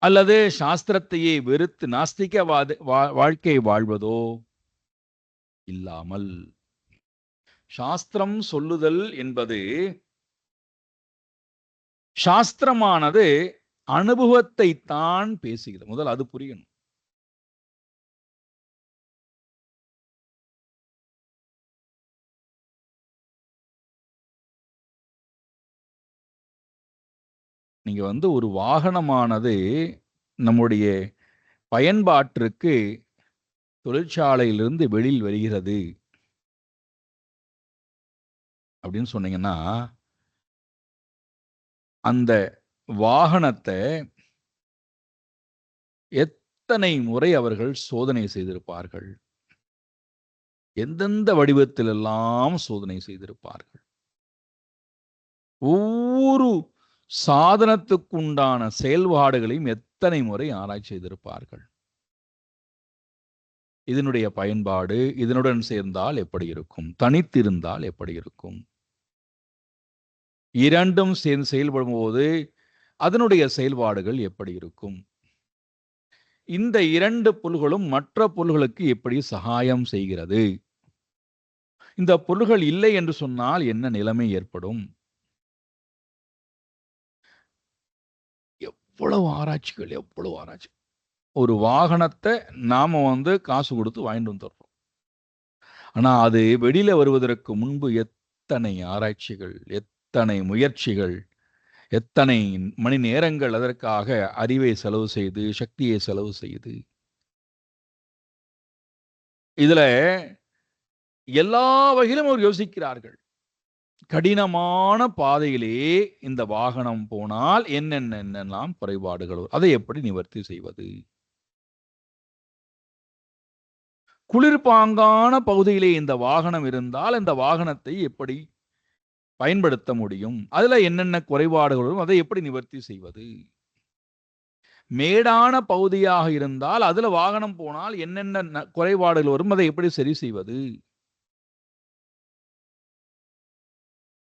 [SPEAKER 1] அல்லது சாஸ்திரத்தையே வெறுத்து நாஸ்திகவாத வாழ்க்கை வாழ்வதோ இல்லாமல், சாஸ்திரம் சொல்லுதல் என்பது சாஸ்திரமானது அனுபவத்தை தான் பேசுகிறது. முதல் அது புரியணும். நீங்க ஒரு வாகனமானது நம்முடைய பயன்பாட்டிற்கு தொழிற்சாலையிலிருந்து வெளியில் வருகிறது அப்படின்னு சொன்னீங்கன்னா, அந்த வாகனத்தை எத்தனை முறை அவர்கள் சோதனை செய்திருப்பார்கள்? எந்தெந்த வடிவத்திலெல்லாம் சோதனை செய்திருப்பார்கள்? ஒவ்வொரு சாதனத்துக்குண்டான செயல்பாடுகளையும் எத்தனை முறை ஆராய்ச்சி செய்திருப்பார்கள்? இதனுடைய பயன்பாடு இதனுடன் சேர்ந்தால் எப்படி இருக்கும்? தனித்திருந்தால் எப்படி இருக்கும்? இரண்டும் சேர்ந்து செயல்படும்போது அதனுடைய செயல்பாடுகள் எப்படி இருக்கும்? இந்த 2 பொருள்களும் மற்ற பொருள்களுக்கு எப்படி சகாயம் செய்கிறது? இந்த பொருள்கள் இல்லை என்று சொன்னால் என்ன நிலைமை ஏற்படும்? எவ்வளவு ஆராய்ச்சி. ஒரு வாகனத்தை நாம காசு கொடுத்து வாங்கிட்டு வந்துடுறோம். ஆனா அது வெளியில வருவதற்கு முன்பு எத்தனை ஆராய்ச்சிகள், எத்தனை முயற்சிகள், எத்தனை மணி நேரங்கள் அதற்காக அறிவை செலவு செய்து, சக்தியை செலவு செய்து, இதுல எல்லா வகையிலும் அவர் யோசிக்கிறார்கள். கடினமான பாதையிலே இந்த வாகனம் போனால் என்னென்னலாம் குறைபாடுகள், அதை எப்படி நிவர்த்தி செய்வது? குளிர்பாங்கான பகுதியிலே இந்த வாகனம் இருந்தால் இந்த வாகனத்தை எப்படி பயன்படுத்த முடியும்? அதுல என்னென்ன குறைபாடுகளும் அதை எப்படி நிவர்த்தி செய்வது? மேடான பகுதியாக இருந்தால் அதுல வாகனம் போனால் என்னென்ன குறைபாடுகள் வரும், அதை எப்படி சரி செய்வது?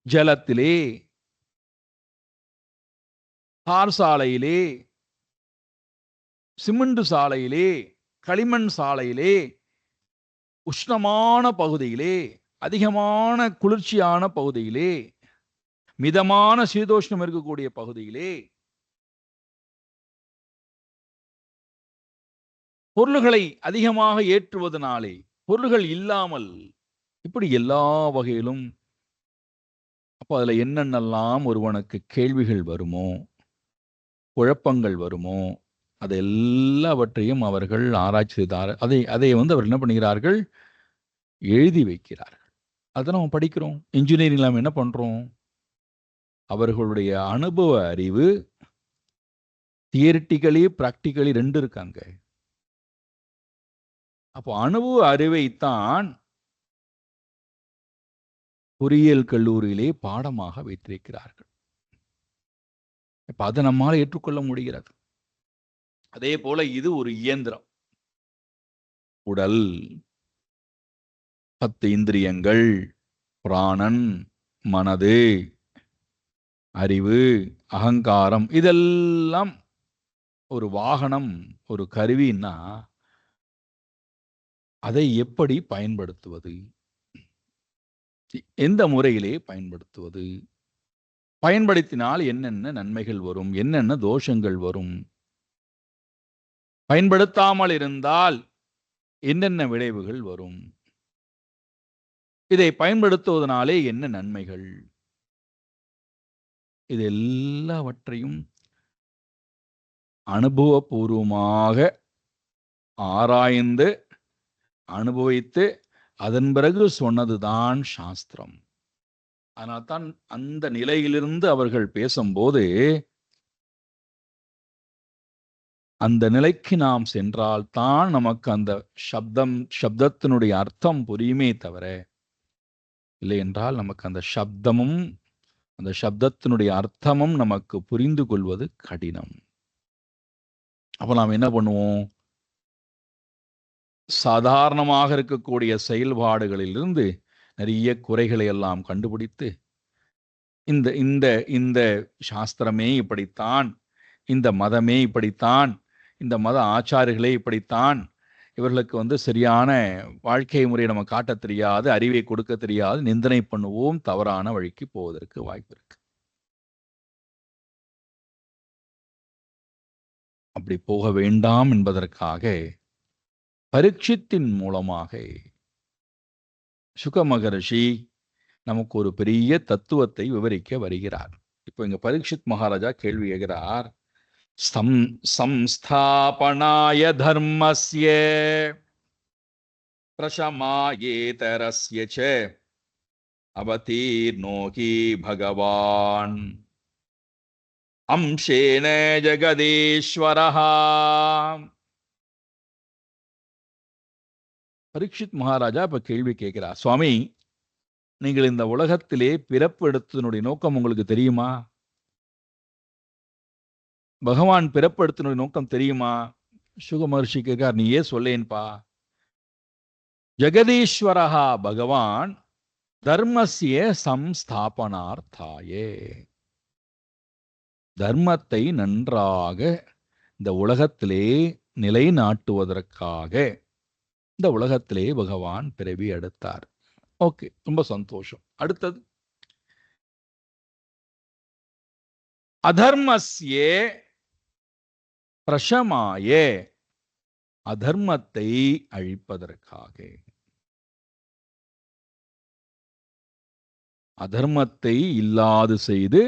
[SPEAKER 1] ஜலத்திலே, தார் சாலையிலே, சிமெண்ட் சாலையிலே, களிமண் சாலையிலே, உஷ்ணமான பகுதியிலே, அதிகமான குளிர்ச்சியான பகுதியிலே, மிதமான சீதோஷ்ணம் இருக்கக்கூடிய பகுதியிலே, பொருள்களை அதிகமாக ஏற்றுவதனாலே, பொருள்கள் இல்லாமல், இப்படி எல்லா வகையிலும் அப்போ அதுல என்னென்னலாம் ஒருவனுக்கு கேள்விகள் வருமோ, குழப்பங்கள் வருமோ, அது எல்லாவற்றையும் அவர்கள் ஆராய்ச்சி செய்தார். அதை அவர் என்ன பண்ணுகிறார்கள்? எழுதி வைக்கிறார்கள். அதை நம்ம படிக்கிறோம். இன்ஜினியரிங் நம்ம என்ன பண்றோம்? அவர்களுடைய அனுபவ அறிவு தியரிட்டிக்கலி, பிராக்டிக்கலி 2 இருக்காங்க. அப்போ அனுபவ அறிவைத்தான் பொறியியல் கல்லூரியிலே பாடமாக வைத்திருக்கிறார்கள். இப்ப அதை நம்மால் ஏற்றுக்கொள்ள முடிகிறது. அதே போல இது ஒரு இயந்திரம். உடல், 10 இந்திரியங்கள், பிராணன், மனது, அறிவு, அகங்காரம், இதெல்லாம் ஒரு வாகனம், ஒரு கருவின்னா அதை எப்படி பயன்படுத்துவது? எந்த முறையிலே பயன்படுத்துவது? பயன்படுத்தினால் என்னென்ன நன்மைகள் வரும், என்னென்ன தோஷங்கள் வரும்? பயன்படுத்தாமல் இருந்தால் என்னென்ன விளைவுகள் வரும்? இதை பயன்படுத்துவதனாலே என்ன நன்மைகள்? இது எல்லாவற்றையும் அனுபவபூர்வமாக ஆராய்ந்து அனுபவித்து அதன் பிறகு சொன்னதுதான் சாஸ்திரம். அதனால்தான் அந்த நிலையிலிருந்து அவர்கள் பேசும்போது அந்த நிலைக்கு நாம் சென்றால்தான் நமக்கு அந்த சப்தத்தினுடைய அர்த்தம் புரியுமே தவிர, இல்லை என்றால் நமக்கு அந்த சப்தமும் அந்த சப்தத்தினுடைய அர்த்தமும் நமக்கு புரிந்து கொள்வது கடினம். அப்ப நாம் என்ன பண்ணுவோம்? சாதாரணமாக இருக்கக்கூடிய செயல்பாடுகளிலிருந்து நிறைய குறைகளை எல்லாம் கண்டுபிடித்து இந்த இந்த இந்த சாஸ்திரமே இப்படித்தான், இந்த மதமே இப்படித்தான், இந்த மத ஆச்சாரியர்களே இப்படித்தான், இவர்களுக்கு சரியான வாழ்க்கை முறையை நம்ம காட்ட தெரியாது, அறிவை கொடுக்க தெரியாது, நிந்தனை பண்ணுவோம், தவறான வழிக்கு போவதற்கு வாய்ப்பு இருக்கு. அப்படி போக வேண்டாம் என்பதற்காக பரீட்சித்தின் மூலமாக சுக மகரிஷி நமக்கு ஒரு பெரிய தத்துவத்தை விவரிக்க வருகிறார். இப்போ இங்க பரீட்சித் மகாராஜா கேள்வி கேட்கிறார். சம்ஸ்தாபனாய தர்மஸ்ய பிரசமாயேதரஸ்ய ச அவதீர்ணோ ஹி பகவான் அம்சேன ஜெகதீஸ்வரஹ. பரீட்சித் மகாராஜா இப்ப கேள்வி கேட்கிறார். சுவாமி, நீங்கள் இந்த உலகத்திலே பிறப்பு எடுத்ததனுடைய நோக்கம் உங்களுக்கு தெரியுமா? பகவான் பிறப்பு எடுத்ததனுடைய நோக்கம் தெரியுமா? சுக மகர்ஷி கேட்கிறார். நீயே சொல்லேன்பா. ஜெகதீஸ்வரஹா பகவான் தர்மஸ்ய சம்ஸ்தாபனார்த்தாயே, தர்மத்தை நன்றாக இந்த உலகத்திலே நிலைநாட்டுவதற்காக இந்த உலகத்திலே பகவான் பிறவி எடுத்தார். ஓகே, ரொம்ப சந்தோஷம். அடுத்தது அதர்மஸ்ய பிரசமாயே, அதர்மத்தை அழிப்பதற்காக, அதர்மத்தை இல்லாது செய்து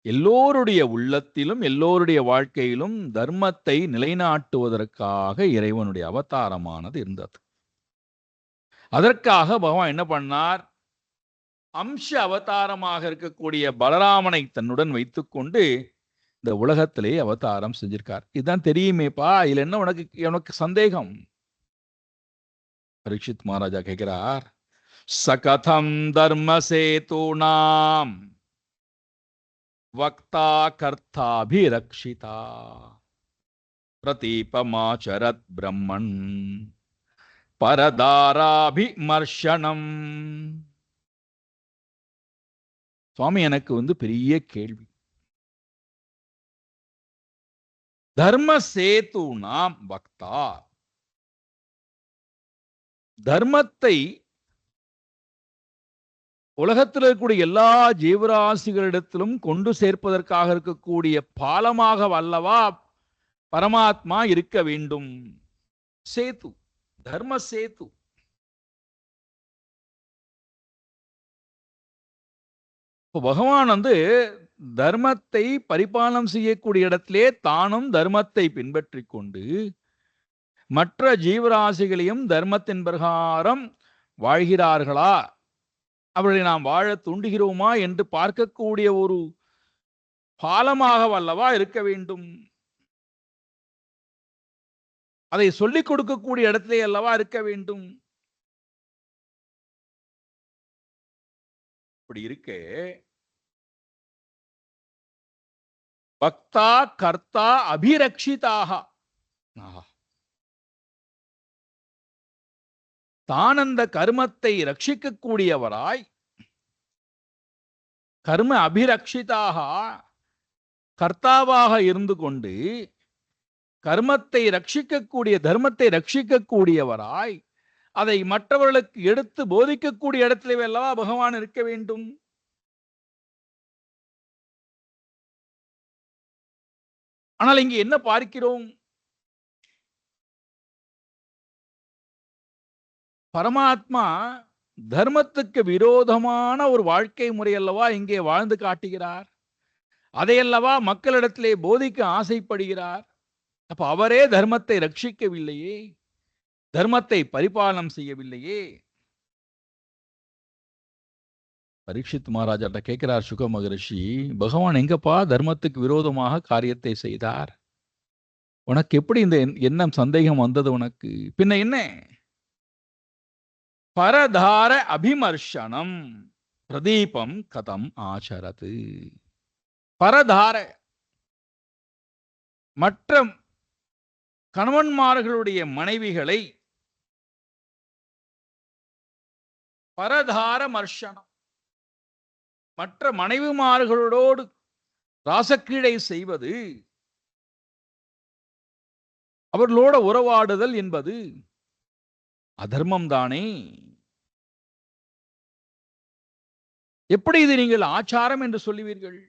[SPEAKER 1] எல்லோருடைய உள்ளத்திலும் எல்லோருடைய வாழ்க்கையிலும் தர்மத்தை நிலைநாட்டுவதற்காக இறைவனுடைய அவதாரமானது இருந்தது. அதற்காக பகவான் என்ன பண்ணார்? அம்ச அவதாரமாக இருக்கக்கூடிய பலராமனை தன்னுடன் வைத்துக்கொண்டு இந்த உலகத்திலே அவதாரம் செஞ்சிருக்கார். இதுதான் தெரியுமேப்பா, இதுல என்ன உனக்கு சந்தேகம்? பரீட்சித் மகாராஜா கேட்கிறார். சகதம் தர்மசேதூனாம் வக்தா கர்த்தாபிரக்ஷிதா பிரதீபமாச்சரத் பிரம்மன் பரதாராபிமர்ஷனம். சுவாமி, எனக்கு பெரிய கேள்வி. தர்மசேதூனாம் வக்தா, தர்மத்தை உலகத்தில் இருக்கக்கூடிய எல்லா ஜீவராசிகளிடத்திலும் கொண்டு சேர்ப்பதற்காக இருக்கக்கூடிய பாலமாக அல்லவா பரமாத்மா இருக்க வேண்டும். சேது, தர்ம சேது. இப்போ பகவான் தர்மத்தை பரிபாலனம் செய்யக்கூடிய இடத்திலே தானும் தர்மத்தை பின்பற்றி கொண்டு மற்ற ஜீவராசிகளையும் தர்மத்தின் பிரகாரம் வாழ்கிறார்களா, அவர்களை நாம் வாழ தூண்டுகிறோமா என்று பார்க்கக்கூடிய ஒரு பாலமாக அல்லவா இருக்க வேண்டும். அதை சொல்லிக் கொடுக்கக்கூடிய இடத்திலே அல்லவா இருக்க வேண்டும். இப்படி இருக்க பக்தா கர்த்தா அபிரக்ஷிதாக, தான் அந்த கர்மத்தை ரட்சிக்கக்கூடியவராய், கர்ம அபிரக்ஷிதாக கர்த்தாவாக இருந்து கொண்டு கர்மத்தை ரட்சிக்கக்கூடிய, தர்மத்தை ரட்சிக்கக்கூடியவராய் அதை மற்றவர்களுக்கு எடுத்து போதிக்கக்கூடிய இடத்திலே அல்லவா பகவான் இருக்க வேண்டும். ஆனால் இங்கே என்ன பார்க்கிறோம்? பரமாத்மா தர்மத்துக்கு விரோதமான ஒரு வாழ்க்கை முறை அல்லவா இங்கே வாழ்ந்து காட்டுகிறார். அதையல்லவா மக்களிடத்திலே போதிக்க ஆசைப்படுகிறார். அப்ப அவரே தர்மத்தை ரட்சிக்கவில்லையே, தர்மத்தை பரிபாலனம் செய்யவில்லையே. பரீட்சித் மகாராஜாட்ட கேட்கிறார் சுக மகரிஷி, பகவான் எங்கப்பா தர்மத்துக்கு விரோதமாக காரியத்தை செய்தார்? உனக்கு எப்படி இந்த எண்ணம் சந்தேகம் வந்தது உனக்கு? பின்ன என்ன? பரதார அபிமர்ஷனம் பிரதீபம் கதம் ஆச்சரது. பரதார, மற்ற கணவன்மார்களுடைய மனைவிகளை பரதார மர்ஷனம், மற்ற மனைவிமார்களோடு ராசக்கிரீடை செய்வது, அவர்களோட உறவாடுதல் என்பது அதர்மம் தானே. எப்படி இது நீங்கள் ஆச்சாரம் என்று சொல்லுவீர்கள்?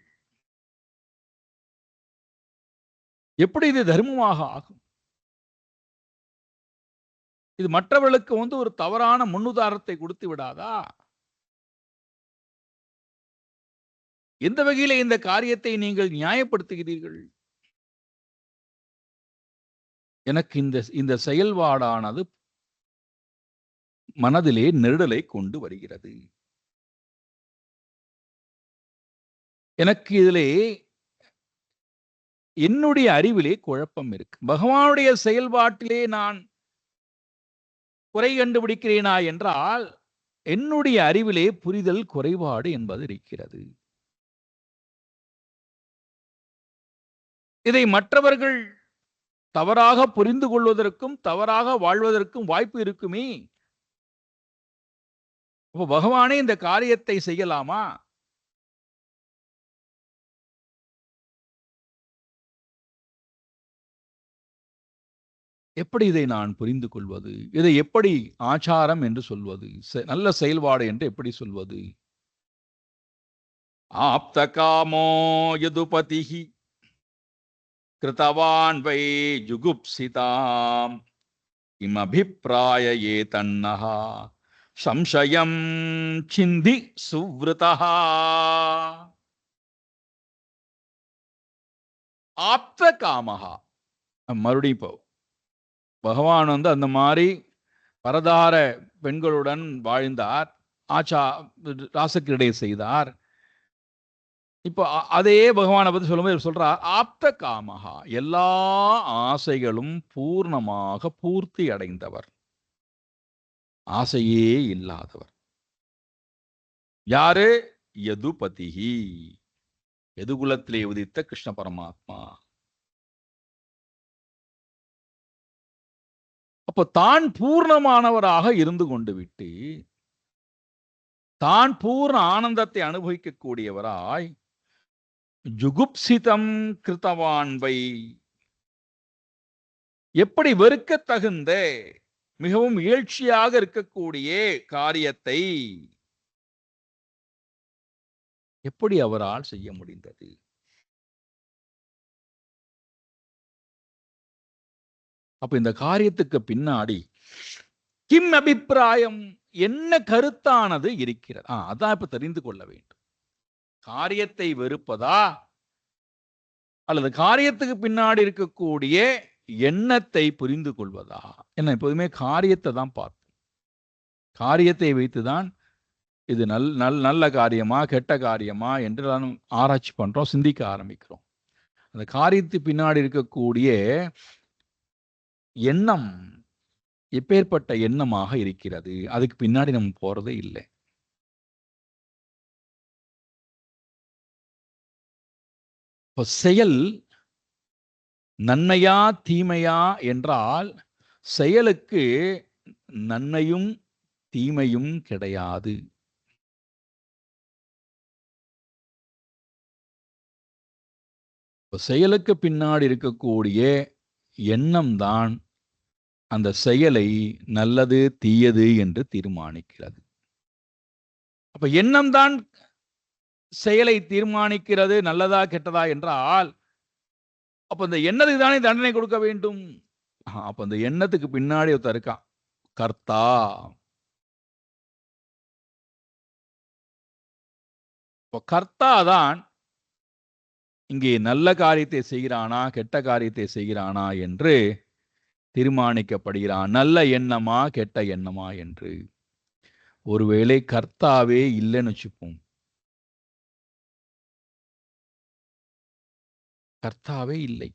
[SPEAKER 1] எப்படி இது தர்மமாக ஆகும்? இது மற்றவர்களுக்கு ஒரு தவறான முன்னுதாரணத்தை கொடுத்து விடாதா? எந்த வகையிலே இந்த காரியத்தை நீங்கள் நியாயப்படுத்துகிறீர்கள்? எனக்கு இந்த செயல்பாடானது மனதிலே நெருடலை கொண்டு வருகிறது. எனக்கு இதிலே என்னுடைய அறிவிலே குழப்பம் இருக்கு. பகவானுடைய செயல்பாட்டிலே நான் குறை கண்டுபிடிக்கிறேனா என்றால், என்னுடைய அறிவிலே புரிதல் குறைபாடு என்பது இருக்கிறது. இதை மற்றவர்கள் தவறாக புரிந்து கொள்வதற்கும் தவறாக வாழ்வதற்கும் வாய்ப்பு இருக்குமே. அப்போ பகவானே இந்த காரியத்தை செய்யலாமா? எப்படி இதை நான் புரிந்து கொள்வது? இதை எப்படி ஆச்சாரம் என்று சொல்வது? நல்ல செயல்பாடு என்று எப்படி சொல்வது? ஆப்த காமோ யதுபதிஹி கிருதவான் வை ஜுகுப்சிதாம் இமபிப்ராய தன்னஹா சம்சயம் சிந்தி சுவ்ருதஹா. ஆப்த காமஹா. மறுபடியும் பகவான் அந்த மாதிரி பரதார பெண்களுடன் வாழ்ந்தார், ராசக்கிரீடை செய்தார். இப்போ அதே பகவானை பத்தி சொல்லும்போது சொல்றார், ஆப்த காமஹா, எல்லா ஆசைகளும் பூர்ணமாக பூர்த்தி அடைந்தவர், ஆசையே இல்லாதவர். யாரு? யதுபதிஹி, யதுகுலத்திலே உதித்த கிருஷ்ண பரமாத்மா. அப்போ தான் பூர்ணமானவராக இருந்து கொண்டு விட்டு தான் பூர்ண ஆனந்தத்தை அனுபவிக்கக்கூடியவராய் ஜுகுப்சிதம் கிருத்தவான்வை, எப்படி வெறுக்க தகுந்த மிகவும் இயல்ச்சியாக இருக்கக்கூடிய காரியத்தை எப்படி அவரால் செய்ய முடிந்தது? அப்ப இந்த காரியத்துக்கு பின்னாடி கிம் அபிப்பிராயம், என்ன கருத்தானது இருக்கிறது? அதான் இப்ப தெரிந்து கொள்ள வேண்டும். காரியத்தை வெறுப்பதா அல்லது காரியத்துக்கு பின்னாடி இருக்கக்கூடிய எண்ணத்தை புரிந்து கொள்வதா? என்ன எப்போதுமே காரியத்தை தான் பார்ப்போம். காரியத்தை வைத்துதான் இது நல்ல காரியமா கெட்ட காரியமா என்று ஆராய்ச்சி பண்றோம், சிந்திக்க ஆரம்பிக்கிறோம். அந்த காரியத்துக்கு பின்னாடி இருக்கக்கூடிய எண்ணம் எப்பேற்பட்ட எண்ணமாக இருக்கிறது, அதுக்கு பின்னாடி நம்ம போறதே இல்லை. இப்போ செயல் நன்மையா தீமையா என்றால், செயலுக்கு நன்மையும் தீமையும் கிடையாது. செயலுக்கு பின்னாடி இருக்கக்கூடிய எண்ணம் தான் அந்த செயலை நல்லது தீயது என்று தீர்மானிக்கிறது. அப்ப எண்ணம் தான் செயலை தீர்மானிக்கிறது, நல்லதா கெட்டதா என்றால், அப்ப இந்த எண்ணத்துக்கு தானே தண்டனை கொடுக்க வேண்டும். அப்ப அந்த எண்ணத்துக்கு பின்னாடி ஒருத்தர் இருக்கான், கர்த்தா. கர்த்தா தான் இங்கே நல்ல காரியத்தை செய்கிறானா கெட்ட காரியத்தை செய்கிறானா என்று தீர்மானிக்கப்படுகிறான். நல்ல எண்ணமா கெட்ட எண்ணமா என்று. ஒருவேளை கர்த்தாவே இல்லைன்னு வச்சுப்போம், கர்த்தாவே இல்லை,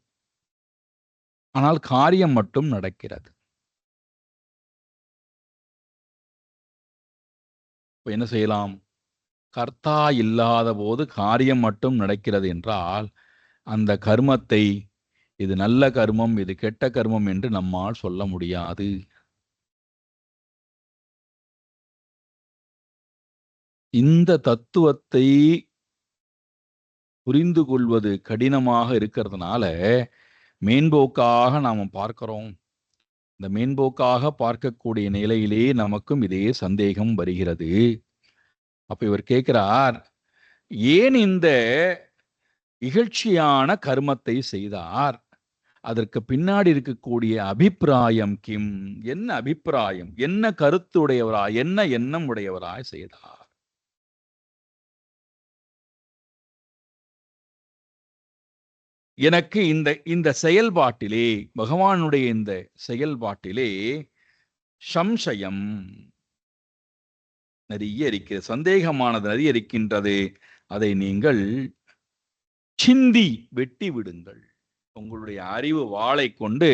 [SPEAKER 1] ஆனால் காரியம் மட்டும் நடக்கிறது. என்ன செய்யலாம்? கர்த்தா இல்லாத போது காரியம் மட்டும் நடக்கிறது என்றால், அந்த கர்மத்தை இது நல்ல கர்மம் இது கெட்ட கர்மம் என்று நம்மால் சொல்ல முடியாது. இந்த தத்துவத்தை புரிந்து கொள்வது கடினமாக இருக்கிறதுனால மேன்போக்காக நாம் பார்க்கிறோம். இந்த மேன்போக்காக பார்க்கக்கூடிய நிலையிலே நமக்கும் இதே சந்தேகம் வருகிறது. அப்ப இவர் கேட்கிறார், ஏன் இந்த இகழ்ச்சியான கர்மத்தை செய்தார்? அதற்கு பின்னாடி இருக்கக்கூடிய அபிப்பிராயம் கிம், என்ன அபிப்பிராயம், என்ன கருத்து உடையவராய், என்ன எண்ணம் உடையவராய் செய்தார். எனக்கு இந்த இந்த செயல்பாட்டிலே, பகவானுடைய இந்த செயல்பாட்டிலே சம்சயம் நிறைய இருக்கிறது, சந்தேகமானது நிறைய இருக்கின்றது. அதை நீங்கள் சிந்தி வெட்டி விடுங்கள். உங்களுடைய அறிவு வாளை கொண்டு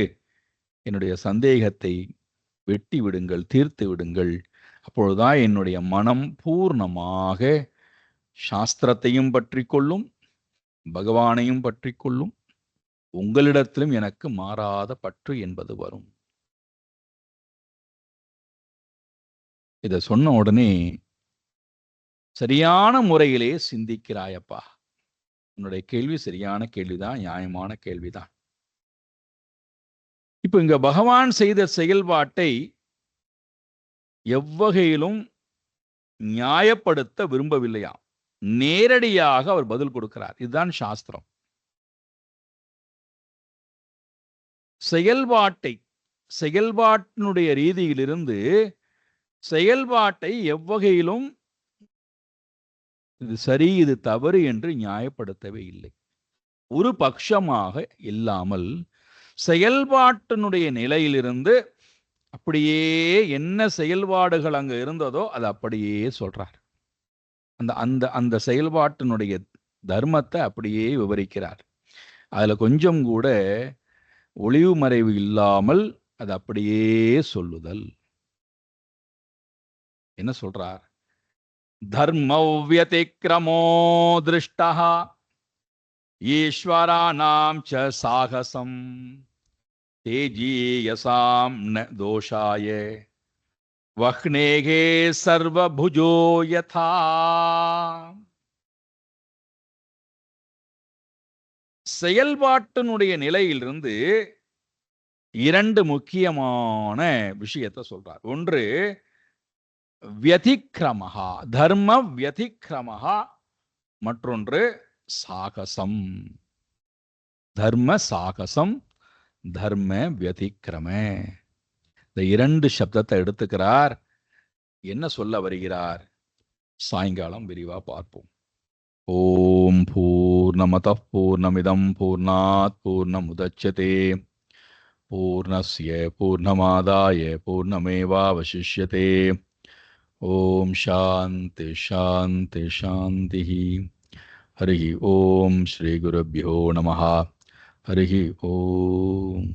[SPEAKER 1] என்னுடைய சந்தேகத்தை வெட்டி விடுங்கள், தீர்த்து விடுங்கள். அப்பொழுதுதான் என்னுடைய மனம் பூர்ணமாக சாஸ்திரத்தையும் பற்றி கொள்ளும், பகவானையும் பற்றி கொள்ளும், உங்களிடத்திலும் எனக்கு மாறாத பற்று என்பது வரும். இதை சொன்ன உடனே சரியான முறையிலே சிந்திக்கிறாயப்பா. உன்னுடைய கேள்வி சரியான கேள்விதான், நியாயமான கேள்விதான். இப்ப இங்க பகவான் செய்த செயல்பாட்டை எவ்வகையிலும் நியாயப்படுத்த விரும்பவில்லையா, நேரடியாக அவர் பதில் கொடுக்கிறார். இதுதான் சாஸ்திரம். செயல்பாட்டினுடைய ரீதியிலிருந்து செயல்பாட்டை எவ்வகையிலும் இது சரி இது தவறு என்று நியாயப்படுத்தவே இல்லை. ஒரு பட்சமாக இல்லாமல் செயல்பாட்டினுடைய நிலையிலிருந்து அப்படியே என்ன செயல்பாடுகள் அங்க இருந்ததோ அது அப்படியே சொல்றார். அந்த அந்த அந்த செயல்பாட்டினுடைய தர்மத்தை அப்படியே விவரிக்கிறார். அதுல கொஞ்சம் கூட ஒளிவு மறைவு இல்லாமல் அது அப்படியே சொல்லுதல். என்ன சொல்றார்? தர்மவ்யதிக்ரமோ திருஷ்டः ஈஸ்வராணாம் ச சாகசம் தேஜீயசாம் ந தோஷாய வஹ்னேகே சர்வபுஜோ யதா. செயல்பாட்டினுடைய நிலையிலிருந்து இரண்டு முக்கியமான விஷயத்தை சொல்றார். ஒன்று வியதிக்ரமஹா, தர்ம வியதிக்ரமஹா, மற்றொன்று சாகசம். தர்ம சாகசம், தர்ம வியதிக்ரம. இந்த இரண்டு சப்தத்தை எடுத்துக்கிறார். என்ன சொல்ல வருகிறார் சாயங்காலம் விரிவா பார்ப்போம். ஓம் பூர்ணமதః பூர்ணமிதம் பூர்ணாத் பூர்ணமுதச்யதே பூர்ணஸ்ய பூர்ணமாதாய பூர்ணமேவாவசிஷ்யதே. ஓம் சாந்தி சாந்தி சாந்தி. ஹரி ஓம் ஸ்ரீ குருभ्यो நமः. ஹரி ஓம்.